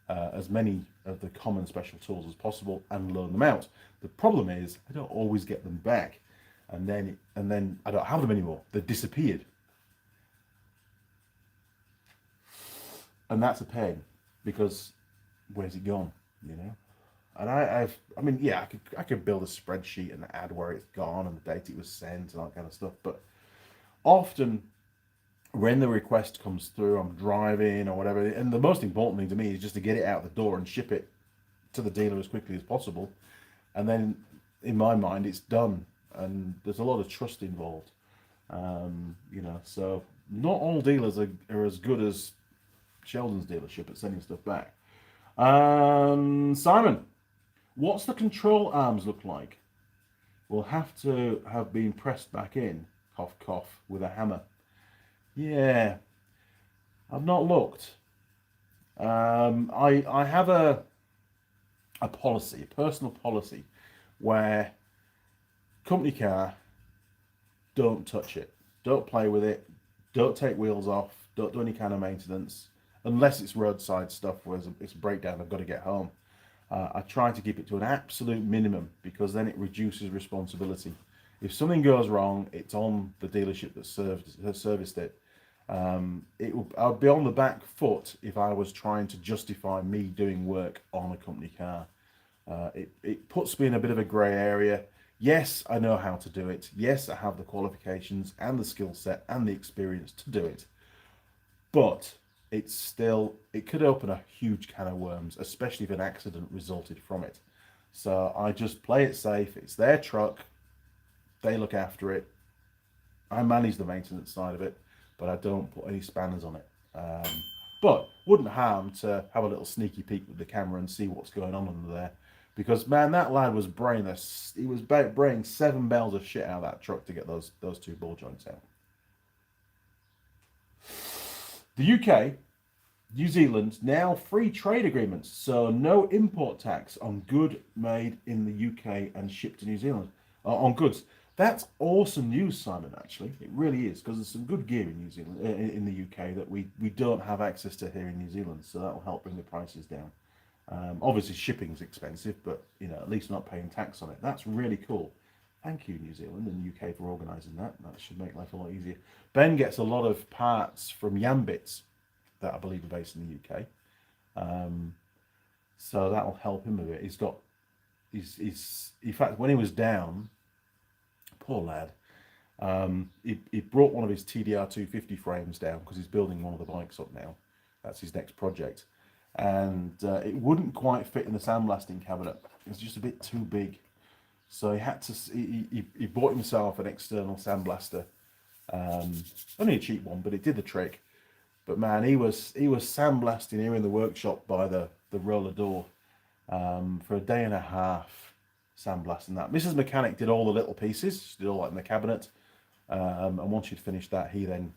as many of the common special tools as possible and loan them out. The problem is I don't always get them back, and then I don't have them anymore. They've disappeared, and that's a pain because where's it gone? And I could build a spreadsheet and add where it's gone and the date it was sent and all that kind of stuff. But often when the request comes through, I'm driving or whatever, and the most important thing to me is just to get it out the door and ship it to the dealer as quickly as possible. And then in my mind, it's done. And there's a lot of trust involved. So not all dealers are as good as Sheldon's dealership at sending stuff back. Simon, what's the control arms look like? Will have to have been pressed back in, cough, cough, with a hammer. Yeah, I've not looked. I have a policy, a personal policy, where company car, don't touch it, don't play with it, don't take wheels off, don't do any kind of maintenance, unless it's roadside stuff where it's a breakdown, I've got to get home. I try to keep it to an absolute minimum because then it reduces responsibility. If something goes wrong, it's on the dealership that serviced it. I'd be on the back foot if I was trying to justify me doing work on a company car. It puts me in a bit of a grey area. Yes, I know how to do it. Yes, I have the qualifications and the skill set and the experience to do it. But it could open a huge can of worms, especially if an accident resulted from it. So I just play it safe. It's their truck. They look after it. I manage the maintenance side of it, but I don't put any spanners on it. But wouldn't harm to have a little sneaky peek with the camera and see what's going on under there. Because, man, that lad was braying 7 bales of shit out of that truck to get those 2 ball joints out. The UK, New Zealand, now free trade agreements. So no import tax on good made in the UK and shipped to New Zealand. On goods. That's awesome news, Simon, actually. It really is, because there's some good gear in New Zealand, in the UK that we don't have access to here in New Zealand. So that will help bring the prices down. Obviously, shipping's expensive, but at least not paying tax on it. That's really cool. Thank you, New Zealand and UK, for organising that. That should make life a lot easier. Ben gets a lot of parts from Yambits that I believe are based in the UK, so that will help him a bit. In fact, when he was down, poor lad, he brought one of his TDR 250 frames down because he's building one of the bikes up now. That's his next project. And it wouldn't quite fit in the sandblasting cabinet. It was just a bit too big. So he had to. He bought himself an external sandblaster, only a cheap one, but it did the trick. But man, he was sandblasting here in the workshop by the roller door for a day and a half, sandblasting that. Mrs. Mechanic did all the little pieces. She did all that in the cabinet, and once she'd finished that, he then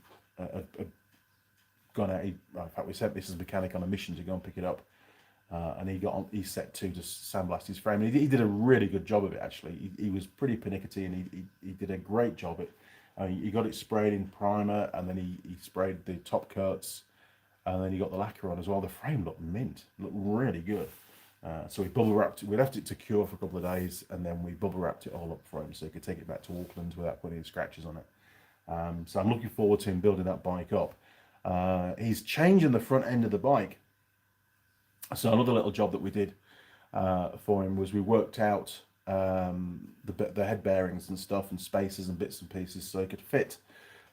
gone out. In fact, we sent Mrs. Mechanic on a mission to go and pick it up, and he set to sandblast his frame. And he did a really good job of it, actually. He was pretty pernickety, and he did a great job. He got it sprayed in primer, and then he sprayed the top coats, and then he got the lacquer on as well. The frame looked mint, looked really good. So we bubble wrapped it. We left it to cure for a couple of days, and then we bubble wrapped it all up for him so he could take it back to Auckland without putting any scratches on it. So I'm looking forward to him building that bike up. He's changing the front end of the bike. So another little job that we did for him was we worked out the head bearings and stuff and spacers and bits and pieces so he could fit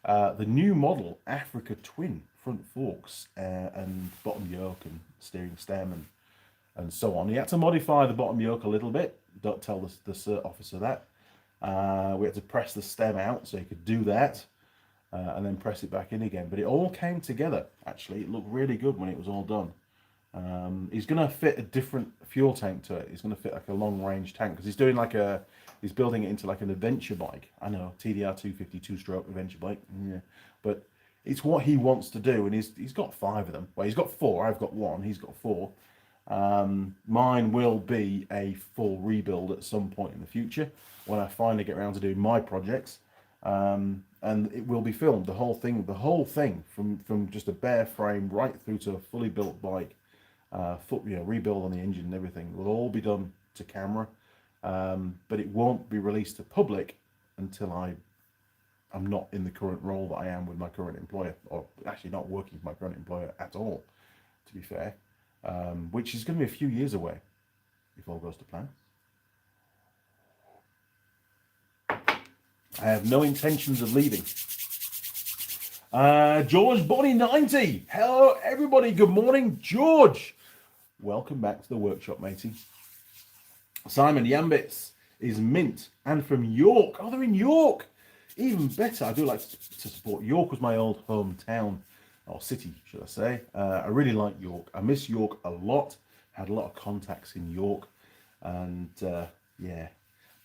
the new model Africa Twin front forks and bottom yoke and steering stem and so on. He had to modify the bottom yoke a little bit. Don't tell the cert officer that. We had to press the stem out so he could do that and then press it back in again. But it all came together, actually. It looked really good when it was all done. He's going to fit a different fuel tank to it. He's going to fit like a long range tank because he's doing he's building it into like an adventure bike. I know, TDR 252 stroke adventure bike. Yeah. But it's what he wants to do, and he's got 5 of them. Well, he's got 4. I've got 1. He's got 4. Mine will be a full rebuild at some point in the future when I finally get around to doing my projects. And it will be filmed, the whole thing from just a bare frame right through to a fully built bike. Rebuild on the engine and everything will all be done to camera, but it won't be released to public until I'm not in the current role that I am with my current employer, or actually not working for my current employer at all, to be fair, which is going to be a few years away if all goes to plan. I have no intentions of leaving. George Bonnie 90. Hello everybody, good morning, George. Welcome back to the workshop, matey. Simon Yambits is mint and from York. Oh, they're in York. Even better. I do like to support. York was my old hometown, or city, should I say. I really like York. I miss York a lot. Had a lot of contacts in York. And yeah,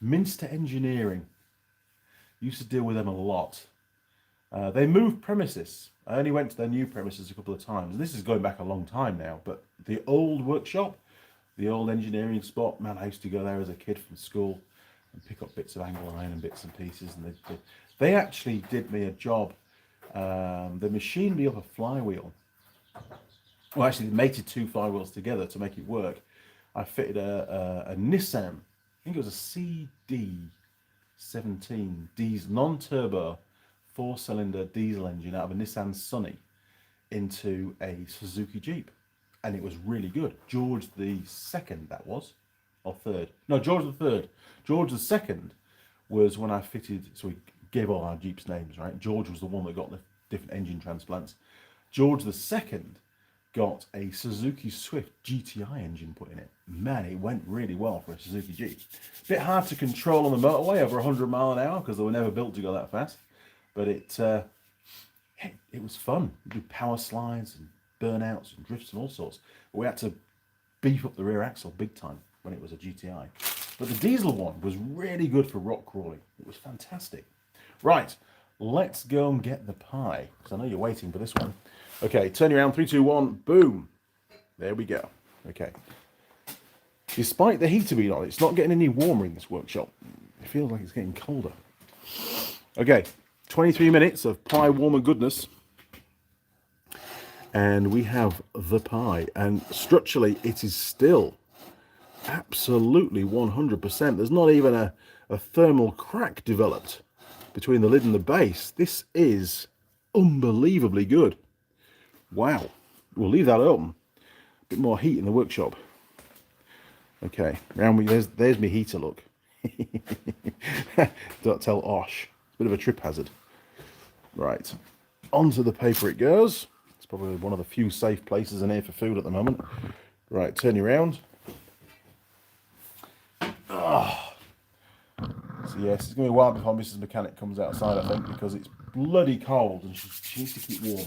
Minster Engineering. Used to deal with them a lot. They moved premises. I only went to their new premises a couple of times. This is going back a long time now, but the old workshop, the old engineering spot, man, I used to go there as a kid from school and pick up bits of angle iron and bits and pieces. And they actually did me a job. They machined me up a flywheel. Well, actually, they mated 2 flywheels together to make it work. I fitted a Nissan, I think it was a CD17 diesel, non-turbo, 4-cylinder diesel engine out of a Nissan Sunny into a Suzuki Jeep, and it was really good. George the second, that was, or third? No, George the third. George the second was when I fitted. So we gave all our Jeeps names, right? George was the one that got the different engine transplants. George the second got a Suzuki Swift GTI engine put in it. Man, it went really well for a Suzuki Jeep. Bit hard to control on the motorway over 100 miles an hour because they were never built to go that fast. But it was fun. We did power slides and burnouts and drifts and all sorts. But we had to beef up the rear axle big time when it was a GTI. But the diesel one was really good for rock crawling. It was fantastic. Right, let's go and get the pie, because I know you're waiting for this one. Okay, turn you around, 3, 2, 1, boom. There we go. Okay. Despite the heater being on, it's not getting any warmer in this workshop. It feels like it's getting colder. Okay. 23 minutes of pie warmer goodness, and we have the pie, and structurally it is still absolutely 100%. There's not even a thermal crack developed between the lid and the base. This is unbelievably good. Wow. We'll leave that open. A bit more heat in the workshop. Okay, there's my heater, look. Don't tell Osh. Bit of a trip hazard. Right, onto the paper it goes. It's probably one of the few safe places in here for food at the moment. Right, turn you around. Oh. So yes, it's going to be a while before Mrs. Mechanic comes outside, I think, because it's bloody cold and she needs to keep warm.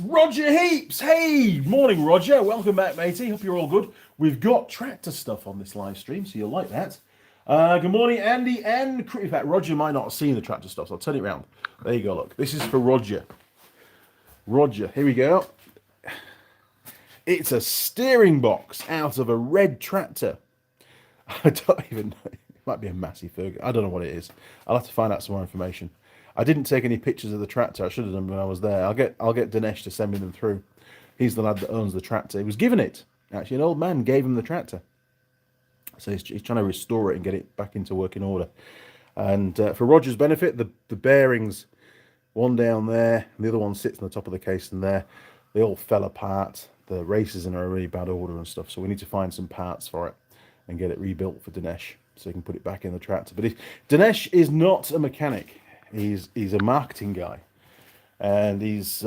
Roger Heaps, hey, morning Roger, welcome back matey, hope you're all good. We've got tractor stuff on this live stream, so you'll like that. Good morning, Andy, and in fact, Roger might not have seen the tractor stuff, so I'll turn it around. There you go, look. This is for Roger. Roger, here we go. It's a steering box out of a red tractor. I don't even know. It might be a Massey Ferguson. I don't know what it is. I'll have to find out some more information. I didn't take any pictures of the tractor. I should have done when I was there. I'll get Dinesh to send me them through. He's the lad that owns the tractor. He was given it. Actually, an old man gave him the tractor. So he's trying to restore it and get it back into working order. And for Roger's benefit, the bearings, one down there, and the other one sits on the top of the case in there, they all fell apart. The races are in a really bad order and stuff, so we need to find some parts for it and get it rebuilt for Dinesh so he can put it back in the tractor. But Dinesh is not a mechanic. He's a marketing guy, and he's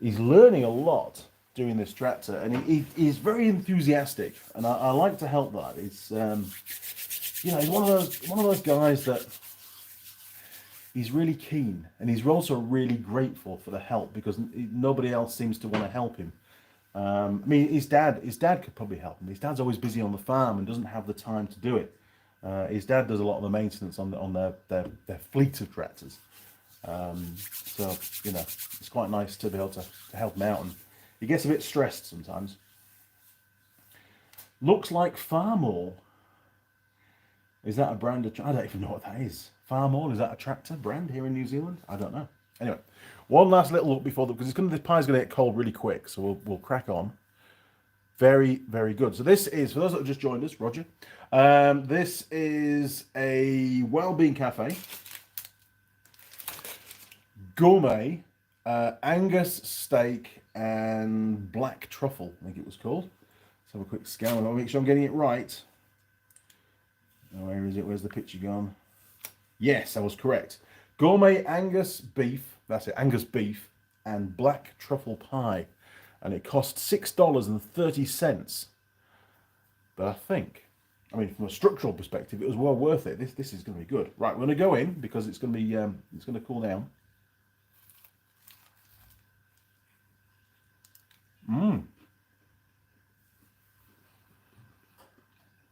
learning a lot doing this tractor, and he's very enthusiastic, and I like to help that. It's he's one of those guys that he's really keen, and he's also really grateful for the help because nobody else seems to want to help him. I mean, his dad could probably help him. His dad's always busy on the farm and doesn't have the time to do it. His dad does a lot of the maintenance on their fleet of tractors. So it's quite nice to be able to help him out, and he gets a bit stressed sometimes. Looks like Farm All. Is that a brand of? I don't even know what that is. Farm All, is that a tractor brand here in New Zealand? I don't know. Anyway, one last little look before because this pie's going to get cold really quick, so we'll crack on. Very, very good. So this is, for those that have just joined us, Roger. This is a Wellbeing Cafe gourmet Angus steak and black truffle, I think it was called. Let's have a quick scan. I'll make sure I'm getting it right. Oh, where is it? Where's the picture gone? Yes, I was correct. Gourmet Angus beef, that's it, Angus beef and black truffle pie. And it cost $6.30. But I mean, from a structural perspective, it was well worth it. This is going to be good. Right, we're going to go in because it's going to be it's going to cool down.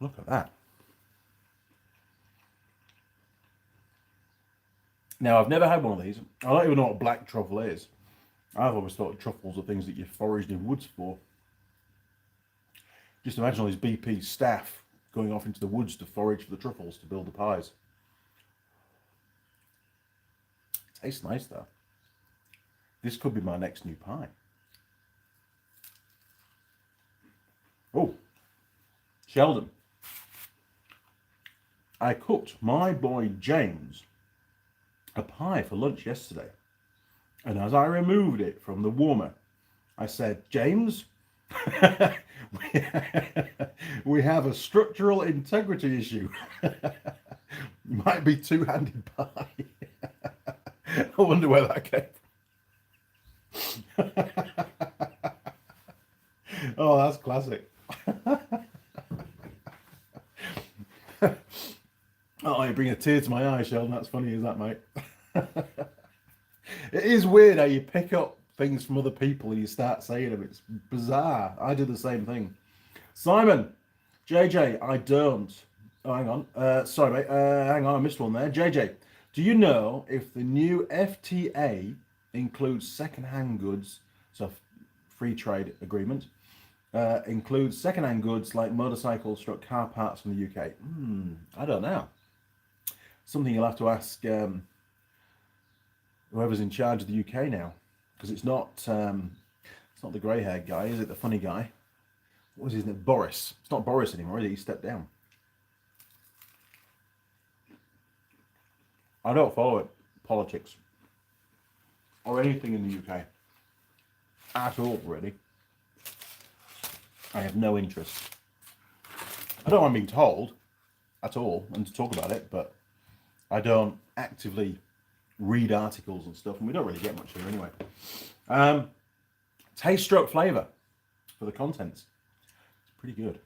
Look at that. Now, I've never had one of these. I don't even know what black truffle is. I've always thought truffles are things that you foraged in woods for. Just imagine all these BP staff going off into the woods to forage for the truffles to build the pies. Tastes nice though. This could be my next new pie. Oh, Sheldon. I cooked my boy James a pie for lunch yesterday. And as I removed it from the warmer, I said, James, we have a structural integrity issue. Might be two-handed pie. I wonder where that came from. Oh, that's classic. Oh, you bring a tear to my eye, Sheldon. That's funny, is that, mate? It is weird how you pick up things from other people and you start saying them. It's bizarre. I do the same thing. Simon, JJ, I don't. Oh, hang on. Sorry, mate. Hang on, I missed one there. JJ, do you know if the new FTA includes second-hand goods, so free trade agreement, includes second-hand goods like motorcycles, car parts from the UK? I don't know. Something you'll have to ask whoever's in charge of the UK now, because it's not the grey-haired guy, is it? The funny guy. What was his name? Boris. It's not Boris anymore, is it? He stepped down. I don't follow it, politics or anything in the UK at all, really. I have no interest. I don't mind being told at all and to talk about it, but I don't actively read articles and stuff, and we don't really get much here anyway. Taste stroke flavour for the contents. It's pretty good.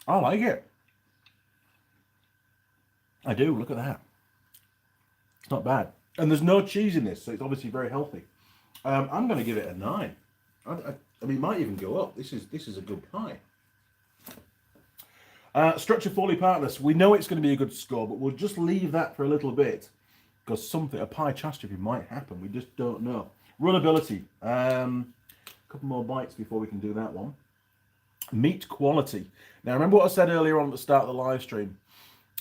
I like it. I do, look at that. It's not bad. And there's no cheese in this, so it's obviously very healthy. I'm going to give it a 9. I mean, it might even go up. This is a good pie. Structure fully partless. We know it's going to be a good score, but we'll just leave that for a little bit because a pie catastrophe might happen. We just don't know. Runnability. A couple more bites before we can do that one. Meat quality. Now, remember what I said earlier on at the start of the live stream?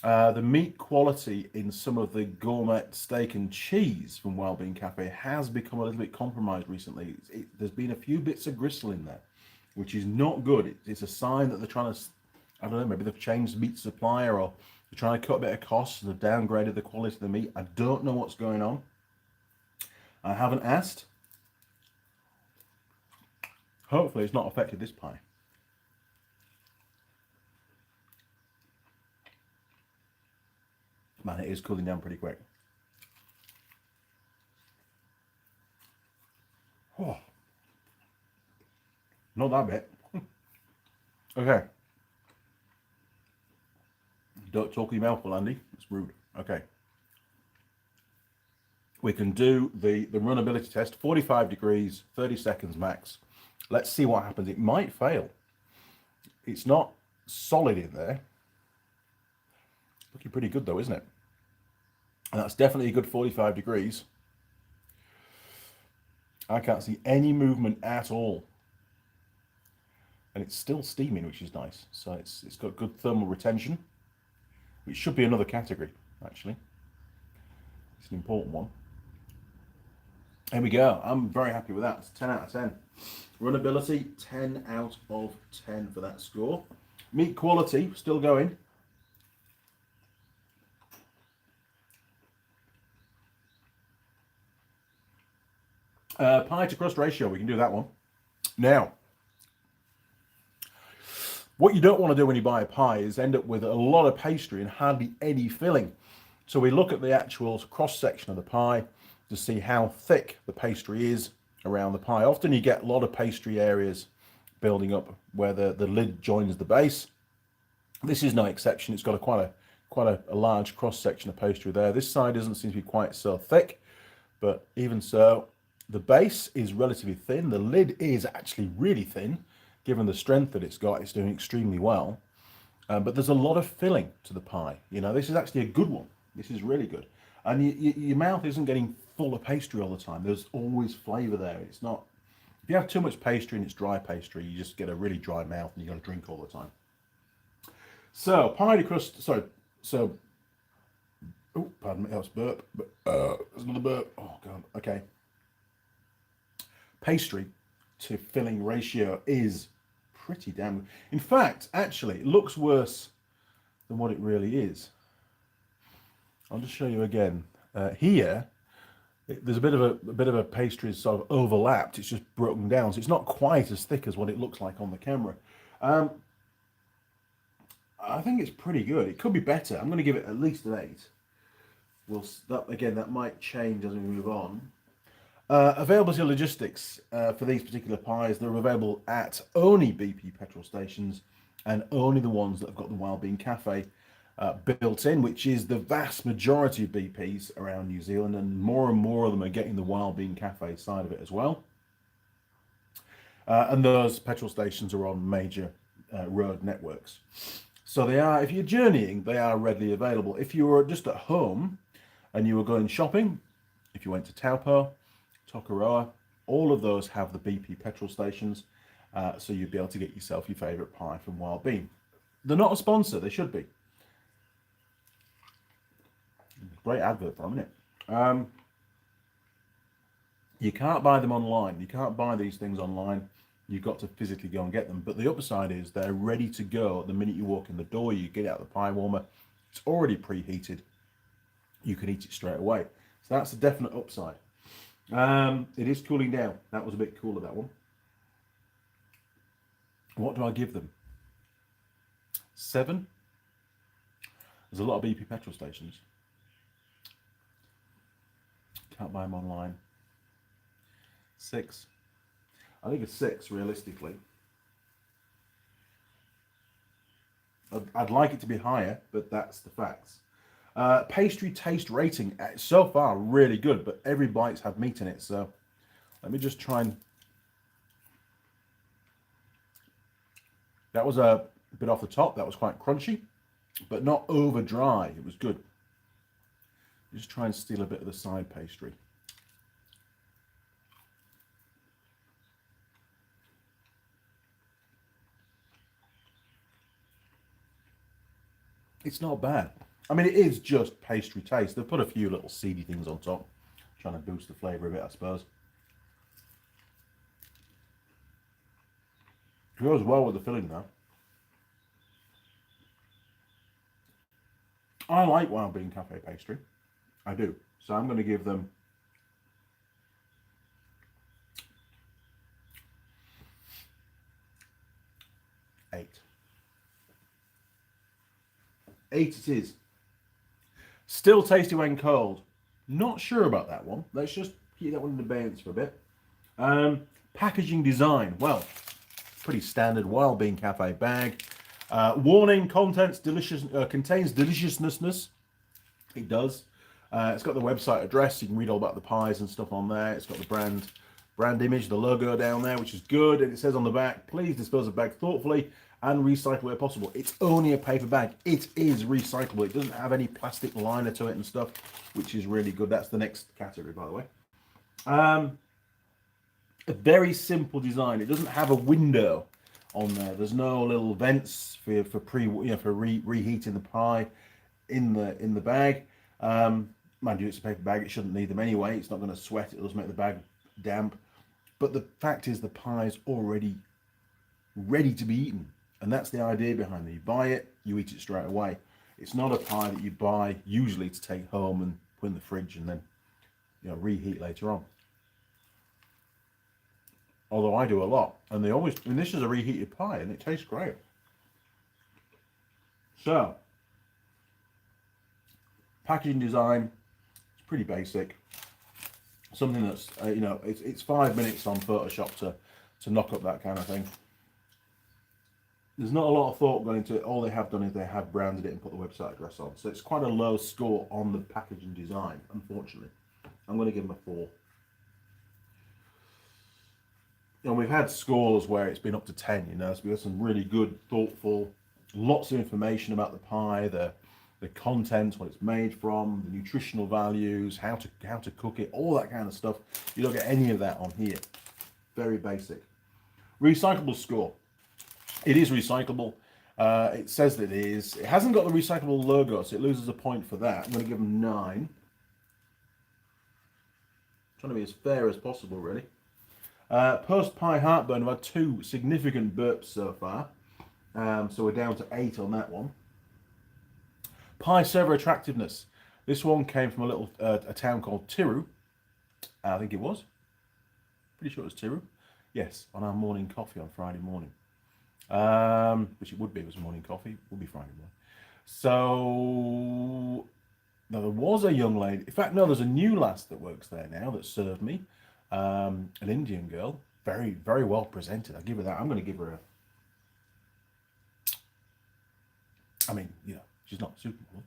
The meat quality in some of the gourmet steak and cheese from Wellbeing Cafe has become a little bit compromised recently. There's been a few bits of gristle in there. which is not good. It's a sign that they're trying to, I don't know, maybe they've changed meat supplier, or they're trying to cut a bit of costs and they've downgraded the quality of the meat. I don't know what's going on. I haven't asked. Hopefully it's not affected this pie. Man, it is cooling down pretty quick. Oh, not that bit. Okay. Don't talk with your mouth full, Andy. It's rude. Okay. We can do the runnability test. 45 degrees, 30 seconds max. Let's see what happens. It might fail. It's not solid in there. Looking pretty good though, isn't it? And that's definitely a good 45 degrees. I can't see any movement at all. And it's still steaming, which is nice. So it's got good thermal retention, which should be another category, actually. It's an important one. There we go. I'm very happy with that. It's 10 out of 10. Runnability, 10 out of 10 for that score. Meat quality, still going. Pie to crust ratio, we can do that one. Now, what you don't want to do when you buy a pie is end up with a lot of pastry and hardly any filling. So we look at the actual cross section of the pie to see how thick the pastry is around the pie. Often you get a lot of pastry areas building up where the lid joins the base. This is no exception. It's got quite a large cross section of pastry there. This side doesn't seem to be quite so thick, but even so, the base is relatively thin. The lid is actually really thin, given the strength that it's got. It's doing extremely well. But there's a lot of filling to the pie. You know, this is actually a good one. This is really good. And your mouth isn't getting full of pastry all the time. There's always flavour there. It's not, if you have too much pastry and it's dry pastry, you just get a really dry mouth and you got to drink all the time. So, pie to crust, sorry, so, oh, pardon me, that was burp, but there's another burp. Oh, God, okay. Pastry to filling ratio is pretty damn good. In fact, actually, it looks worse than what it really is. I'll just show you again. Here, there's a bit of a pastry sort of overlapped. It's just broken down, so it's not quite as thick as what it looks like on the camera. I think it's pretty good. It could be better. I'm going to give it at least an 8. That might change as we move on. Availability logistics for these particular pies, they're available at only BP petrol stations and only the ones that have got the Wellbeing Cafe built in, which is the vast majority of BPs around New Zealand, and more of them are getting the Wellbeing Cafe side of it as well. And those petrol stations are on major road networks. So they are, if you're journeying, they are readily available. If you were just at home and you were going shopping, if you went to Taupo, Tokoroa, all of those have the BP petrol stations, so you'd be able to get yourself your favourite pie from Wellbeing. They're not a sponsor, they should be. Great advert for them, isn't it? You can't buy them online. You can't buy these things online. You've got to physically go and get them. But the upside is they're ready to go. The minute you walk in the door, you get out the pie warmer. It's already preheated. You can eat it straight away. So that's a definite upside. It is cooling down. That was a bit cooler, that one. What do I give them? 7. There's a lot of BP petrol stations. Can't buy them online. 6. I think a 6, realistically. I'd like it to be higher, but that's the facts. Pastry taste rating, so far really good, but every bite's had meat in it, so let me just try and... That was a bit off the top. That was quite crunchy, but not over dry. It was good. Just try and steal a bit of the side pastry. It's not bad. I mean, it is just pastry taste. They've put a few little seedy things on top, trying to boost the flavour a bit, I suppose. It goes well with the filling now. I like Wild Bean Cafe pastry. I do. So I'm going to give them 8. 8 it is. Still tasty when cold. Not sure about that one. Let's just keep that one in abeyance for a bit. Packaging design. Well, pretty standard Wild Bean Cafe bag. Warning: contains deliciousness. It does. It's got the website address. You can read all about the pies and stuff on there. It's got the brand image, the logo down there, which is good. And it says on the back, please dispose of bag thoughtfully and recycle where possible. It's only a paper bag. It is recyclable. It doesn't have any plastic liner to it and stuff, which is really good. That's the next category, by the way. A very simple design. It doesn't have a window on there. There's no little vents for reheating the pie in the bag. Mind you, it's a paper bag. It shouldn't need them anyway. It's not going to sweat. It does make the bag damp. But the fact is, the pie's already ready to be eaten, and that's the idea behind it. You buy it, you eat it straight away. It's not a pie that you buy usually to take home and put in the fridge and then reheat later on. Although I do a lot, and this is a reheated pie, and it tastes great. So, packaging design, it's pretty basic. Something that's it's 5 minutes on Photoshop to knock up that kind of thing. There's not a lot of thought going into it. All they have done is they have branded it and put the website address on. So it's quite a low score on the packaging design, unfortunately. I'm going to give them a 4. And we've had scores where it's been up to 10, so we have some really good, thoughtful, lots of information about the pie, the contents, what it's made from, the nutritional values, how to cook it, all that kind of stuff. You don't get any of that on here. Very basic. Recyclable score. It is recyclable. It says that it is. It hasn't got the recyclable logo, so it loses a point for that. I'm going to give them 9. Trying to be as fair as possible, really. Post pie heartburn, I've had 2 significant burps so far, so we're down to 8 on that one. Pie server attractiveness. This one came from a town called Tiru. I think it was. Pretty sure it was Tiru. Yes, on our morning coffee on Friday morning. Which it would be. It was morning coffee. It would be Friday morning. So now there was a young lady. In fact, no, there's a new lass that works there now that served me. An Indian girl, very, very well presented. I'll give her that. I'm going to give her she's not super cool,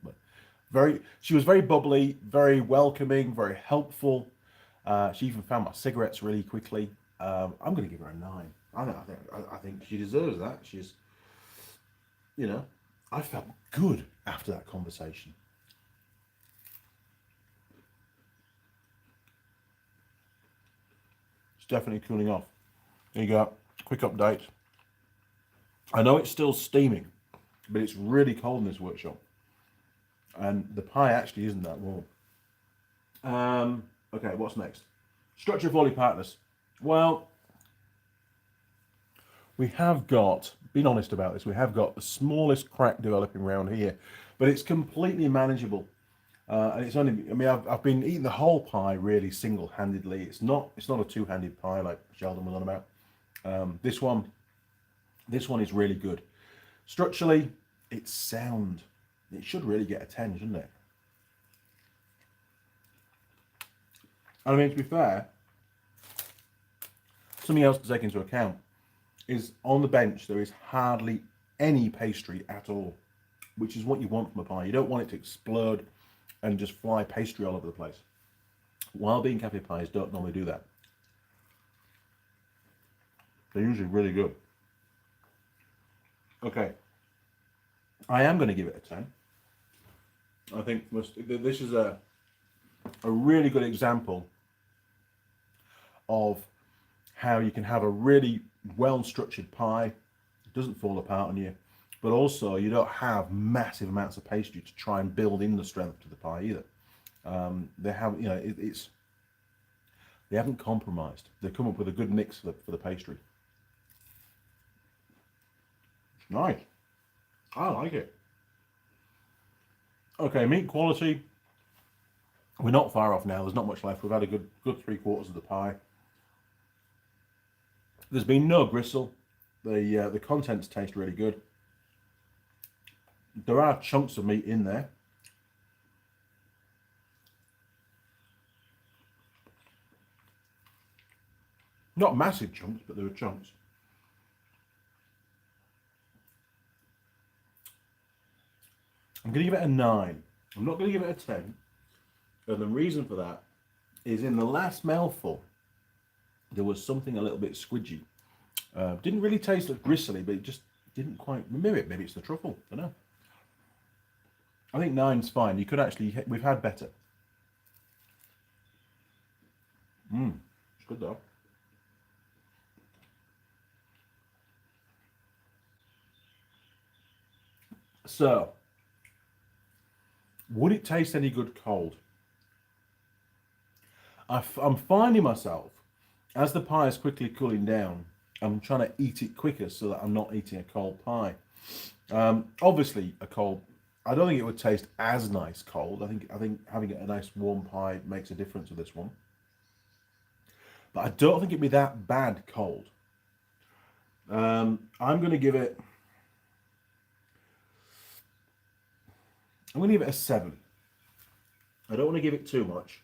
but she was very bubbly, very welcoming, very helpful. She even found my cigarettes really quickly. I'm going to give her a 9. I think she deserves that. She's, I felt good after that conversation. Definitely cooling off. There you go. Quick update. I know it's still steaming, but it's really cold in this workshop. And the pie actually isn't that warm. Okay, what's next? Structure of Lilli partners. Well, we have got, being honest about this, we have got the smallest crack developing around here, but it's completely manageable. And it's only, I've been eating the whole pie really single-handedly. It's not a two-handed pie like Sheldon was on about. This one is really good. Structurally, it's sound. It should really get a 10, shouldn't it? And to be fair, something else to take into account is on the bench there is hardly any pastry at all, which is what you want from a pie. You don't want it to explode and just fly pastry all over the place. Wild Bean Cafe pies don't normally do that. They're usually really good. Okay. I am going to give it a 10. I think this is a really good example of how you can have a really well-structured pie. It doesn't fall apart on you. But also, you don't have massive amounts of pastry to try and build in the strength to the pie either. They have, they haven't compromised. They've come up with a good mix for the pastry. Nice. I like it. Okay, meat quality. We're not far off now. There's not much left. We've had a good 3/4 of the pie. There's been no gristle. The contents taste really good. There are chunks of meat in there. Not massive chunks, but there are chunks. I'm going to give it a 9. I'm not going to give it a 10. And the reason for that is in the last mouthful, there was something a little bit squidgy. Didn't really taste like gristly, but it just didn't quite remember it. Maybe it's the truffle. I don't know. I think 9's fine. You could actually, we've had better. It's good though. So, would it taste any good cold? I'm finding myself, as the pie is quickly cooling down, I'm trying to eat it quicker so that I'm not eating a cold pie. Obviously, I don't think it would taste as nice cold. I think having a nice warm pie makes a difference with this one. But I don't think it'd be that bad cold. I'm going to give it a 7. I don't want to give it too much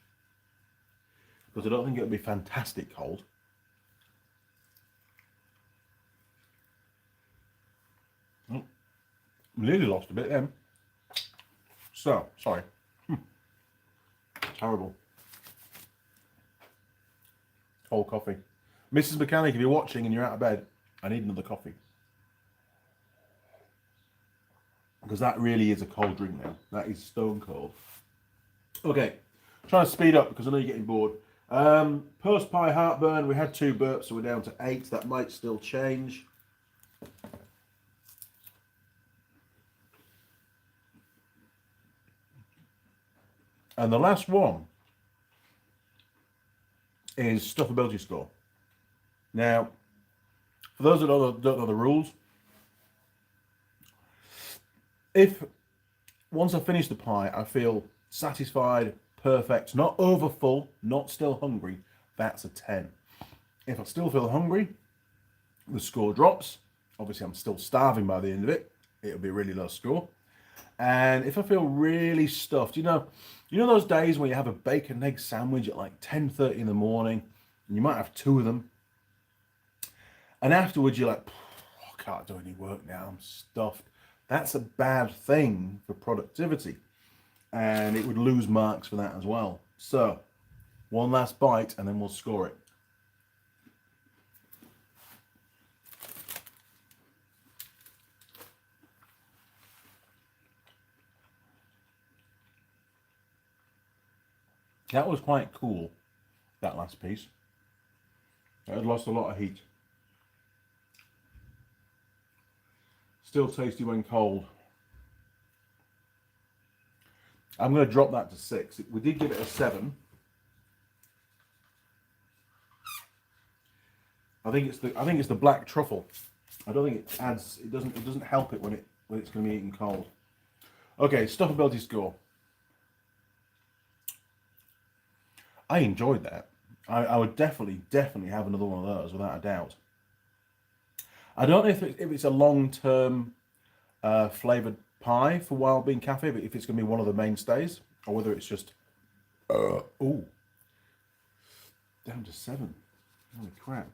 because I don't think it would be fantastic cold. Oh, nearly lost a bit then. So, sorry. Terrible. Cold coffee. Mrs. Mechanic, if you're watching and you're out of bed, I need another coffee. Because that really is a cold drink now. That is stone cold. Okay, trying to speed up because I know you're getting bored. Post pie heartburn, we had 2 burps, so we're down to 8. That might still change. And the last one is stuffability score. Now, for those that don't know the rules, if once I finish the pie, I feel satisfied, perfect, not over full, not still hungry, that's a 10. If I still feel hungry, the score drops. Obviously, I'm still starving by the end of it. It'll be a really low score. And if I feel really stuffed, you know those days when you have a bacon and egg sandwich at like 10:30 in the morning, and you might have 2 of them, and afterwards you're like, I can't do any work now, I'm stuffed. That's a bad thing for productivity, and it would lose marks for that as well. So, one last bite, and then we'll score it. That was quite cool, that last piece. It had lost a lot of heat. Still tasty when cold. I'm going to drop that to 6. We did give it a 7. I think it's the black truffle. I don't think it adds. It doesn't help it when it's going to be eaten cold. Okay, stuffability score. I enjoyed that. I would definitely have another one of those without a doubt. I don't know if it's a long-term flavoured pie for Wild Bean Cafe, but if it's going to be one of the mainstays, or whether it's just down to 7. Holy crap,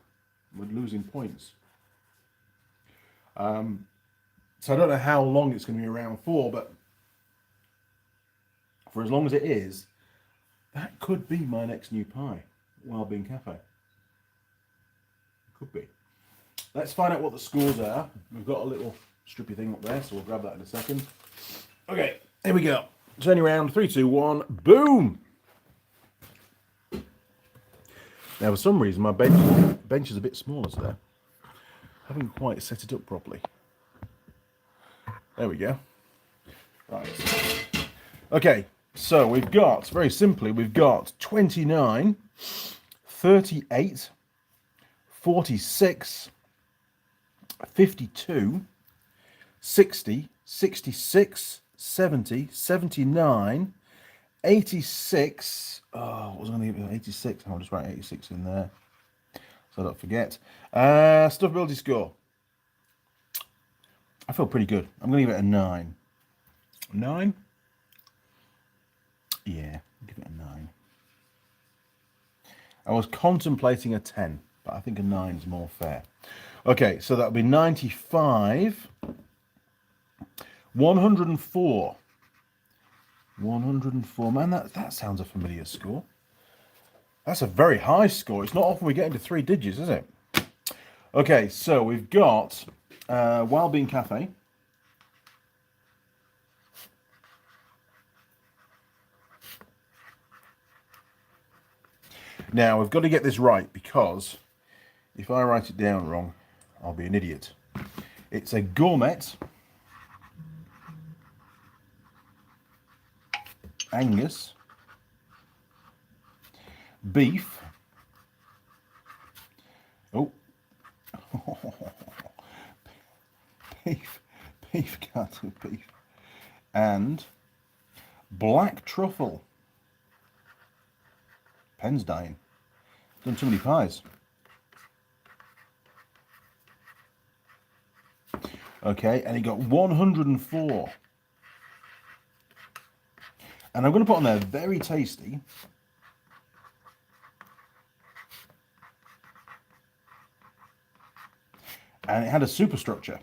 we're losing points. So I don't know how long it's going to be around for, but for as long as it is, that could be my next new pie, Wild Bean Cafe. Could be. Let's find out what the scores are. We've got a little strippy thing up there, so we'll grab that in a second. Okay, here we go. Turning around, 3, 2, 1, boom! Now, for some reason, my bench is a bit smaller today. I haven't quite set it up properly. There we go. Right. Okay, so we've got, very simply, we've got 29, 38, 46, 52, 60, 66, 70, 79, 86. Oh, what was I going to give it? 86. I'll just write 86 in there so I don't forget. Stuff ability score. I feel pretty good. I'm going to give it a 9. 9? Yeah, I'll give it a 9. I was contemplating a 10, but I think a 9 is more fair. Okay, so that'll be 95. 104. 104. Man, that sounds a familiar score. That's a very high score. It's not often we get into 3 digits, is it? Okay, so we've got Wild Bean Cafe. Now, we've got to get this right, because if I write it down wrong, I'll be an idiot. It's a gourmet Angus beef. Oh, beef, can't do beef. And black truffle. Pen's dying. Done too many pies. Okay, and he got 104. And I'm going to put on there very tasty. And it had a superstructure.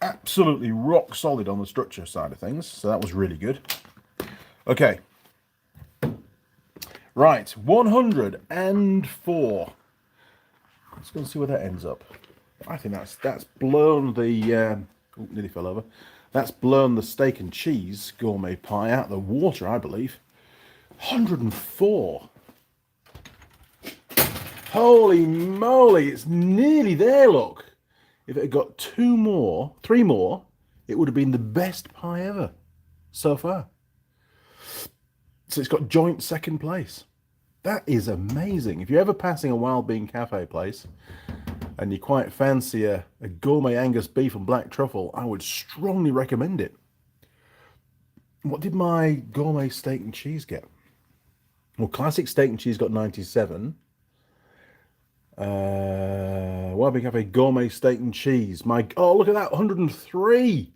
Absolutely rock solid on the structure side of things. So that was really good. Okay. Right, 104. Let's go and see where that ends up. I think that's blown the oh, nearly fell over. That's blown the steak and cheese gourmet pie out of the water, I believe. 104. Holy moly, it's nearly there, look. If it had got 3 more, it would have been the best pie ever so far. So it's got joint second place. That is amazing. If you're ever passing a Wild Bean Cafe place and you quite fancy a gourmet Angus beef and black truffle, I would strongly recommend it. What did my gourmet steak and cheese get? Well, classic steak and cheese got 97. Wild Bean Cafe gourmet steak and cheese. Oh, look at that, 103.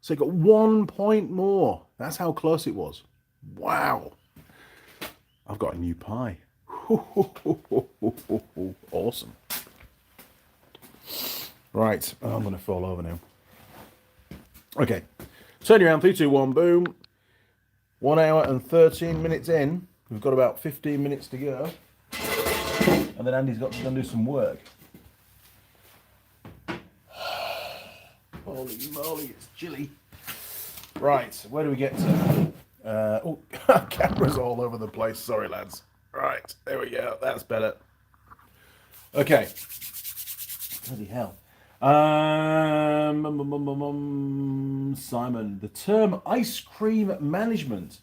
So it got 1 point more. That's how close it was. Wow. I've got a new pie. Awesome. Right, I'm going to fall over now. Okay, turn you around, 3, 2, 1, boom. 1 hour and 13 minutes in. We've got about 15 minutes to go. And then Andy's got to go and do some work. Holy moly, it's chilly. Right, where do we get to? Oh, camera's all over the place. Sorry, lads. Right, there we go. That's better. Okay. Bloody hell. Simon, the term ice cream management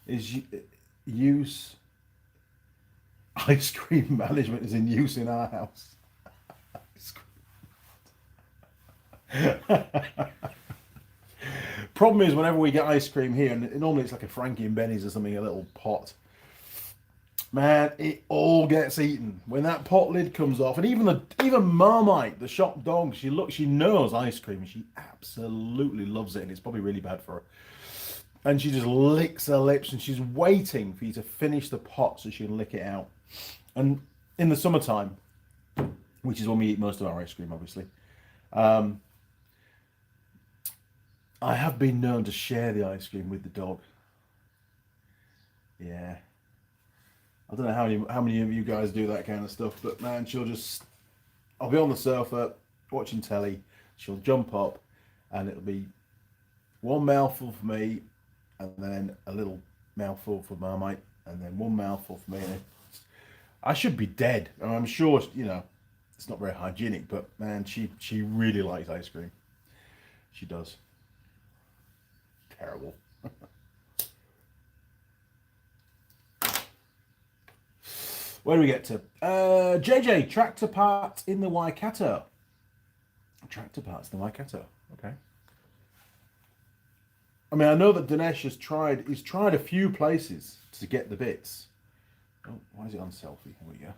is use. Ice cream management is in use in our house. Problem is, whenever we get ice cream here, and normally it's like a Frankie and Benny's or something, a little pot, man, it all gets eaten when that pot lid comes off. And even Marmite, the shop dog, she knows ice cream, and she absolutely loves it, and it's probably really bad for her. And she just licks her lips, and she's waiting for you to finish the pot so she can lick it out. And in the summertime, which is when we eat most of our ice cream, obviously, I have been known to share the ice cream with the dog. Yeah. I don't know how many of you guys do that kind of stuff, but man, I'll be on the sofa watching telly, she'll jump up, and it'll be 1 mouthful for me, and then a little mouthful for Marmite, and then 1 mouthful for me. And I should be dead. And I'm sure, it's not very hygienic, but man, she really likes ice cream. She does. Terrible. Where do we get to? JJ, tractor parts in the Waikato. Tractor parts in the Waikato. Okay. I mean, I know that Dinesh has tried. He's tried a few places to get the bits. Oh, why is it on selfie? Here we go.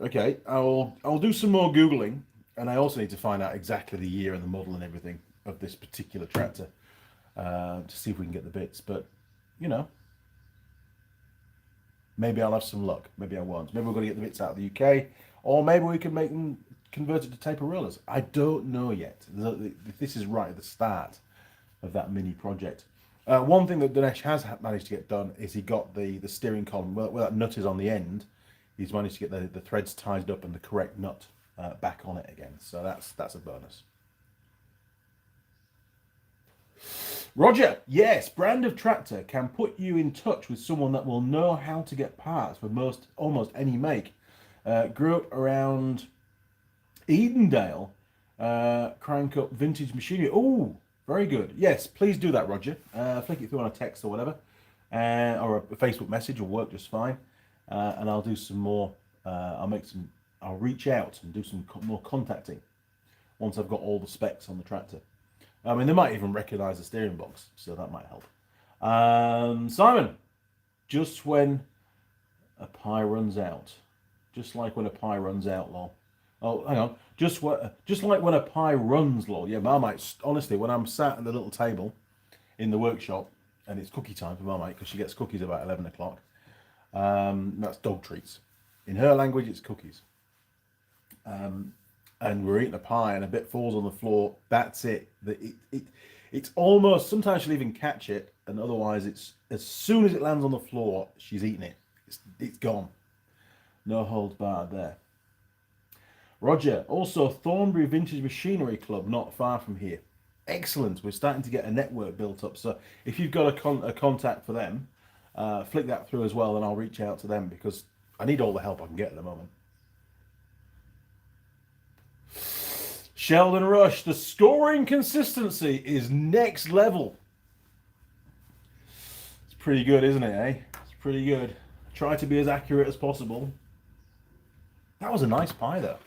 Okay, I'll do some more googling, and I also need to find out exactly the year and the model and everything of this particular tractor to see if we can get the bits. But you know, maybe I'll have some luck. Maybe I won't. Maybe we're going to get the bits out of the UK, or maybe we can make them converted to taper rollers. I don't know yet. This is right at the start of that mini project. One thing that Dinesh has managed to get done is he got the steering column where that nut is on the end. He's managed to get the threads tied up and the correct nut back on it again. So that's a bonus. Roger, yes, brand of tractor can put you in touch with someone that will know how to get parts for almost any make. Grew up around Edendale, crank up vintage machinery. Oh, very good. Yes, please do that, Roger. Flick it through on a text or whatever, or a Facebook message will work just fine. And I'll do some more. I'll reach out and do some more contacting once I've got all the specs on the tractor. I mean, they might even recognise the steering box, so that might help. Simon, just when a pie runs out, just like when a pie runs out, lol. Oh, hang on. Just like when a pie runs, lol. Yeah, Marmite. Honestly, when I'm sat at the little table in the workshop and it's cookie time for Marmite because she gets cookies about 11 o'clock. That's dog treats. In her language, it's cookies. And we're eating a pie and a bit falls on the floor. That's it. It's almost, sometimes she'll even catch it, and otherwise it's as soon as it lands on the floor, she's eating it. It's gone. No holds barred there. Roger, also Thornbury Vintage Machinery Club, not far from here. Excellent. We're starting to get a network built up. So if you've got a contact for them, flick that through as well, and I'll reach out to them because I need all the help I can get at the moment. Sheldon Rush, the scoring consistency is next level. It's pretty good, isn't it, eh? It's pretty good. Try to be as accurate as possible. That was a nice pie, though.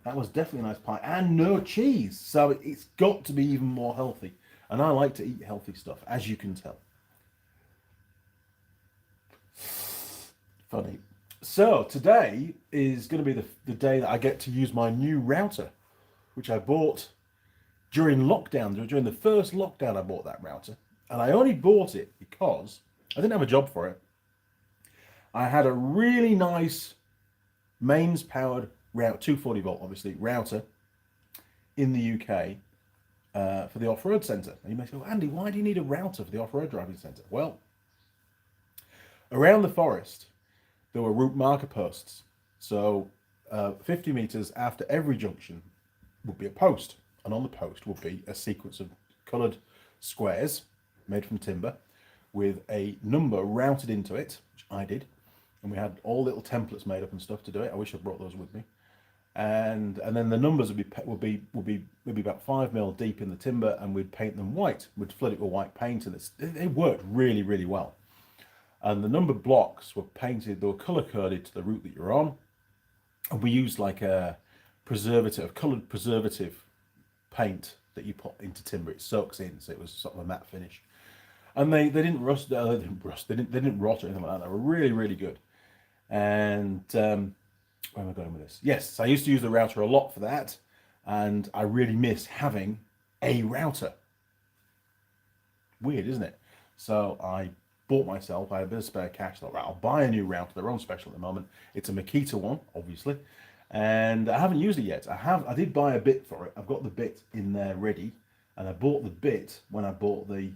That was definitely a nice pie. And no cheese. So it's got to be even more healthy. And I like to eat healthy stuff, as you can tell. Funny. So today is going to be the day that I get to use my new router, which I bought during lockdown. During the first lockdown, I bought that router. And I only bought it because I didn't have a job for it. I had a really nice mains powered router, 240 volt obviously, router in the UK for the off-road centre. And you may say, well, Andy, why do you need a router for the off-road driving centre? Well, around the forest, there were route marker posts. So 50 metres after every junction would be a post. And on the post would be a sequence of coloured squares made from timber with a number routed into it, which I did. And we had all little templates made up and stuff to do it. I wish I brought those with me. And then the numbers would be maybe about 5 mil deep in the timber, and we'd paint them white. We'd flood it with white paint, and they worked really, really well. And the number blocks were painted, they were colour coded to the route that you're on. And we used like a coloured preservative paint that you put into timber. It soaks in, so it was sort of a matte finish. And they didn't rust. They didn't rot or anything like that. They were really, really good. And where am I going with this? Yes, I used to use the router a lot for that, and I really miss having a router. Weird, isn't it? So I bought myself, I had a bit of spare cash, thought, right, I'll buy a new router. They're on special at the moment. It's a Makita one, obviously, and I haven't used it yet. I did buy a bit for it. I've got the bit in there ready, and I bought the bit when I bought the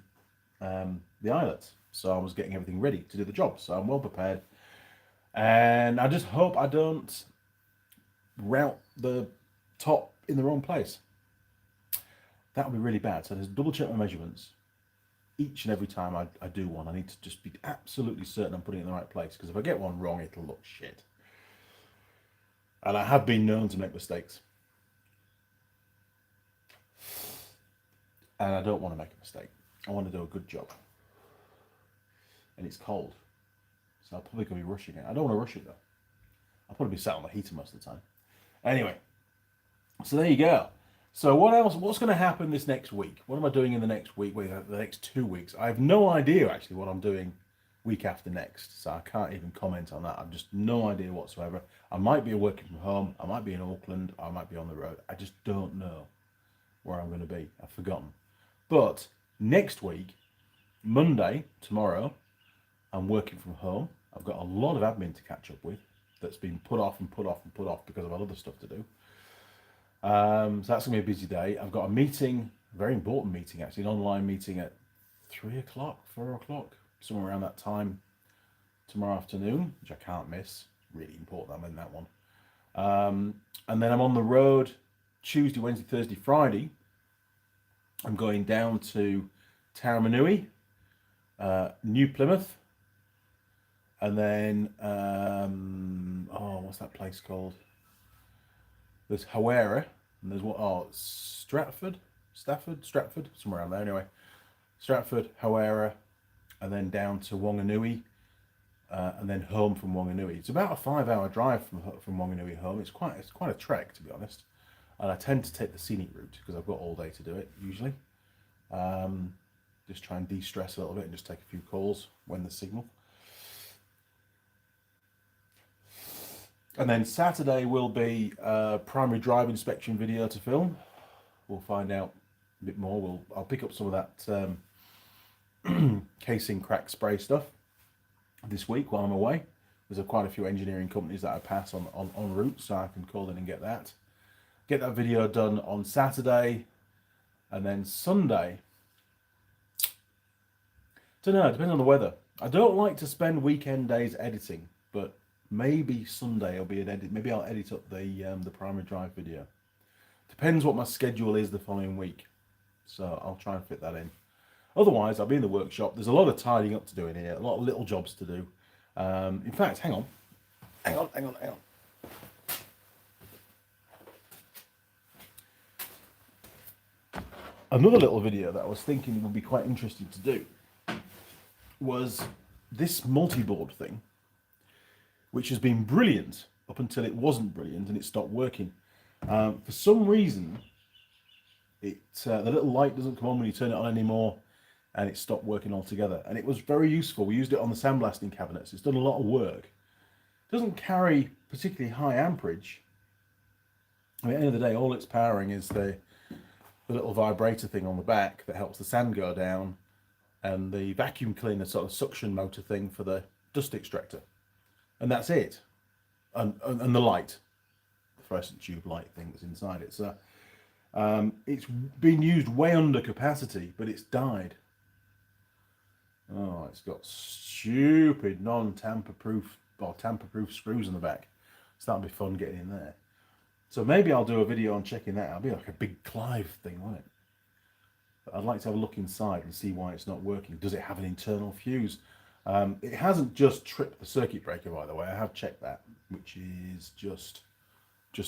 eyelets. So I was getting everything ready to do the job. So I'm well prepared. And I just hope I don't route the top in the wrong place. That would be really bad. So just double check my measurements each and every time I do one. I need to just be absolutely certain I'm putting it in the right place, because if I get one wrong, it'll look shit. And I have been known to make mistakes. And I don't want to make a mistake. I want to do a good job. And it's cold. So I'll probably be rushing it. I don't want to rush it though. I'll probably be sat on the heater most of the time. Anyway, so there you go. So what else? What's going to happen this next week? What am I doing in the next week? Wait, the next 2 weeks? I have no idea actually what I'm doing week after next. So I can't even comment on that. I've just no idea whatsoever. I might be working from home. I might be in Auckland. I might be on the road. I just don't know where I'm going to be. I've forgotten. But next week, Monday, tomorrow, I'm working from home. I've got a lot of admin to catch up with that's been put off and put off and put off because I've had other stuff to do. So that's going to be a busy day. I've got a meeting, a very important meeting actually, an online meeting at 3 o'clock, 4 o'clock, somewhere around that time tomorrow afternoon, which I can't miss. Really important, I'm in that one. And then I'm on the road Tuesday, Wednesday, Thursday, Friday. I'm going down to Taramanui, New Plymouth, and then, what's that place called? There's Hawera, and there's Stratford, somewhere around there anyway. Stratford, Hawera, and then down to Wanganui, and then home from Wanganui. It's about a 5-hour drive from Wanganui home. It's quite a trek, to be honest. And I tend to take the scenic route because I've got all day to do it usually. Just try and de-stress a little bit and just take a few calls when there's signal. And then Saturday will be a primary drive inspection video to film. We'll find out a bit more. I'll pick up some of that casing crack spray stuff this week while I'm away. There's quite a few engineering companies that I pass on route, so I can call in and get that. Get that video done on Saturday, and then Sunday. Don't know, it depends on the weather. I don't like to spend weekend days editing, but maybe Sunday will be an edit. Maybe I'll edit up the primary drive video. Depends what my schedule is the following week, so I'll try and fit that in. Otherwise, I'll be in the workshop. There's a lot of tidying up to do in here, a lot of little jobs to do. In fact, hang on. Another little video that I was thinking would be quite interesting to do was this multi-board thing, which has been brilliant up until it wasn't brilliant and it stopped working. For some reason, the little light doesn't come on when you turn it on anymore, and it stopped working altogether. And it was very useful. We used it on the sandblasting cabinets. It's done a lot of work. It doesn't carry particularly high amperage. I mean, at the end of the day, all it's powering is the little vibrator thing on the back that helps the sand go down, and the vacuum cleaner sort of suction motor thing for the dust extractor. And that's it. And the light, the fluorescent tube light thing that's inside it. So it's been used way under capacity, but it's died. Oh, it's got stupid non-tamper-proof or tamper-proof screws in the back. So that'll be fun getting in there. So maybe I'll do a video on checking that out. It'll be like a big Clive thing, won't it? But I'd like to have a look inside and see why it's not working. Does it have an internal fuse? It hasn't just tripped the circuit breaker, by the way. I have checked that, which is just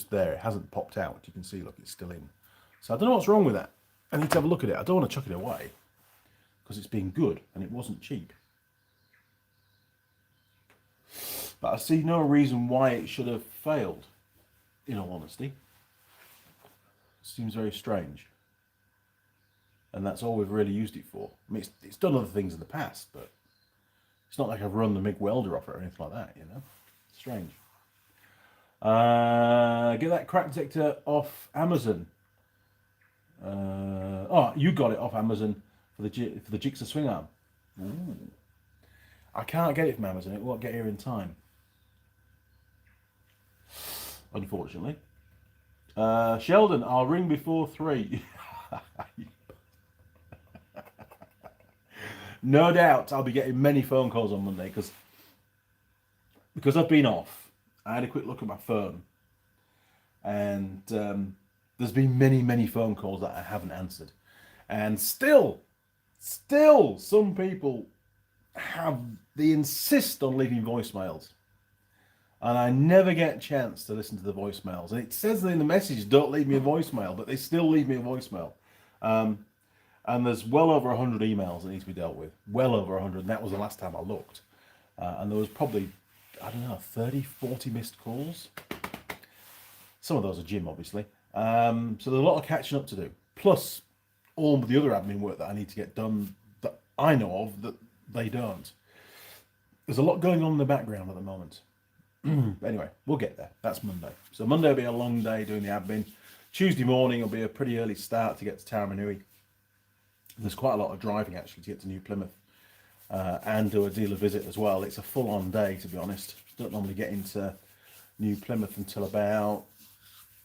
there. It hasn't popped out. You can see, look, it's still in. So I don't know what's wrong with that. I need to have a look at it. I don't want to chuck it away because it's been good and it wasn't cheap. But I see no reason why it should have failed, in all honesty. It seems very strange. And that's all we've really used it for. I mean, it's done other things in the past, but it's not like I've run the MIG welder off it or anything like that, you know? Strange. Get that crack detector off Amazon. You got it off Amazon for the Jigsaw swing arm. Ooh. I can't get it from Amazon. It won't get here in time, unfortunately. Sheldon, I'll ring before 3. No doubt I'll be getting many phone calls on Monday because I've been off. I had a quick look at my phone, and there's been many phone calls that I haven't answered. And still some people they insist on leaving voicemails. And I never get a chance to listen to the voicemails. And it says in the message, don't leave me a voicemail, but they still leave me a voicemail. And there's well over 100 emails that need to be dealt with. Well over 100, and that was the last time I looked. And there was probably, I don't know, 30, 40 missed calls. Some of those are gym, obviously. So there's a lot of catching up to do. Plus, all the other admin work that I need to get done that I know of that they don't. There's a lot going on in the background at the moment. But anyway, we'll get there. That's Monday. So Monday will be a long day doing the admin. Tuesday morning will be a pretty early start to get to Taramanui. There's quite a lot of driving actually to get to New Plymouth and do a dealer visit as well. It's a full-on day, to be honest. Don't normally get into New Plymouth until about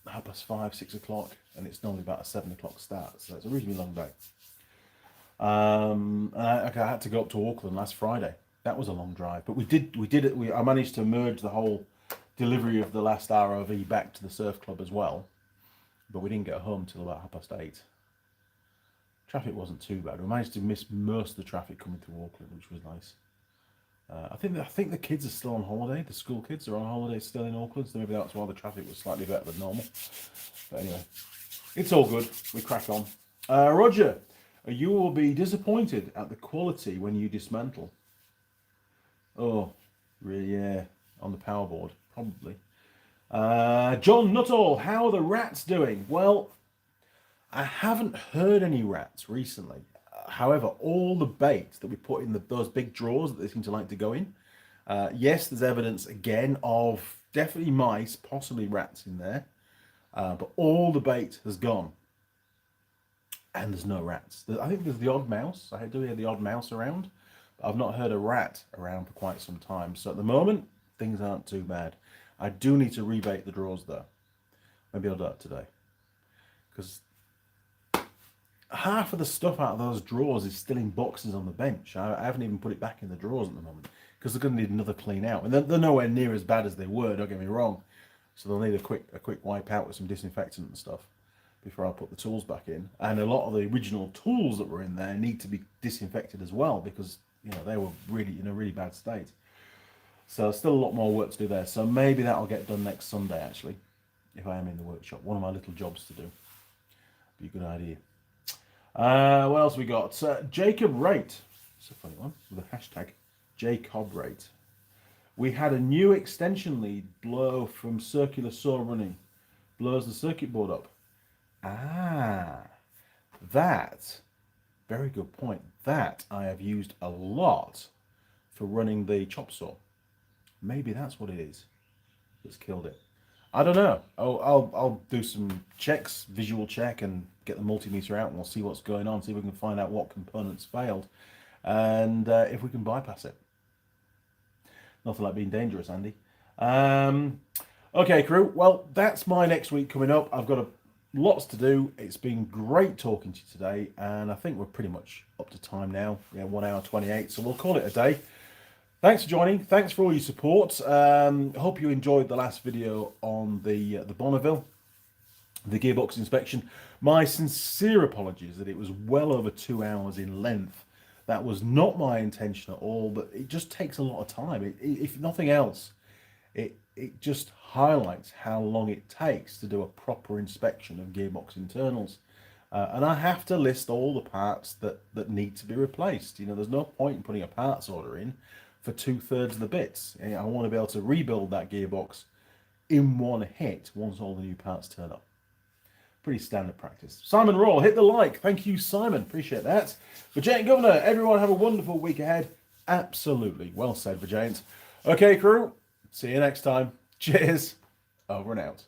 5:30, 6 o'clock, and it's normally about a 7 o'clock start. So it's a reasonably long day. I had to go up to Auckland last Friday. That was a long drive, but we did it. I managed to merge the whole delivery of the last ROV back to the surf club as well, but we didn't get home till about 8:30. Traffic wasn't too bad. We managed to miss most of the traffic coming through Auckland, which was nice. I think the kids are still on holiday. The school kids are on holiday still in Auckland, so maybe that's why the traffic was slightly better than normal. But anyway, it's all good. We crack on. Roger, you will be disappointed at the quality when you dismantle. Oh, really? Yeah, on the power board, probably. John Nuttall, how are the rats doing? Well, I haven't heard any rats recently. However, all the bait that we put in those big drawers that they seem to like to go in, yes, there's evidence again of definitely mice, possibly rats in there, but all the bait has gone. And there's no rats. I think there's the odd mouse. I do hear the odd mouse around. But I've not heard a rat around for quite some time. So at the moment, things aren't too bad. I do need to rebait the drawers though. Maybe I'll do that today. Because half of the stuff out of those drawers is still in boxes on the bench. I haven't even put it back in the drawers at the moment. Because they're going to need another clean out. And they're nowhere near as bad as they were, don't get me wrong. So they'll need a quick wipe out with some disinfectant and stuff before I put the tools back in. And a lot of the original tools that were in there need to be disinfected as well, because they were really in a really bad state. So still a lot more work to do there. So maybe that'll get done next Sunday actually, if I am in the workshop. One of my little jobs to do. Be a good idea. What else we got? Jacob Rate. It's a funny one with a hashtag. Jacob Rate. We had a new extension lead blow from circular saw running. Blows the circuit board up. That, very good point. That I have used a lot for running the chop saw. Maybe that's what it is that's killed it. I don't know. I'll do some checks, visual check, and get the multimeter out, and we'll see what's going on, see if we can find out what components failed, and if we can bypass it. Nothing like being dangerous, Andy. Okay, crew. Well, that's my next week coming up. I've got lots to do. It's been great talking to you today, and I think we're pretty much up to time now. Yeah, 1 hour 28, so we'll call it a day. Thanks for joining. Thanks for all your support. Hope you enjoyed the last video on the Bonneville, the gearbox inspection. My sincere apologies that it was well over 2 hours in length. That was not my intention at all, but it just takes a lot of time. If nothing else, it just highlights how long it takes to do a proper inspection of gearbox internals. And I have to list all the parts that need to be replaced. There's no point in putting a parts order in for 2/3 of the bits. I want to be able to rebuild that gearbox in one hit once all the new parts turn up. Pretty standard practice. Simon Roll, hit the like. Thank you, Simon. Appreciate that. Vijayant Governor, everyone have a wonderful week ahead. Absolutely. Well said, Vijayant. Okay, crew. See you next time. Cheers. Over and out.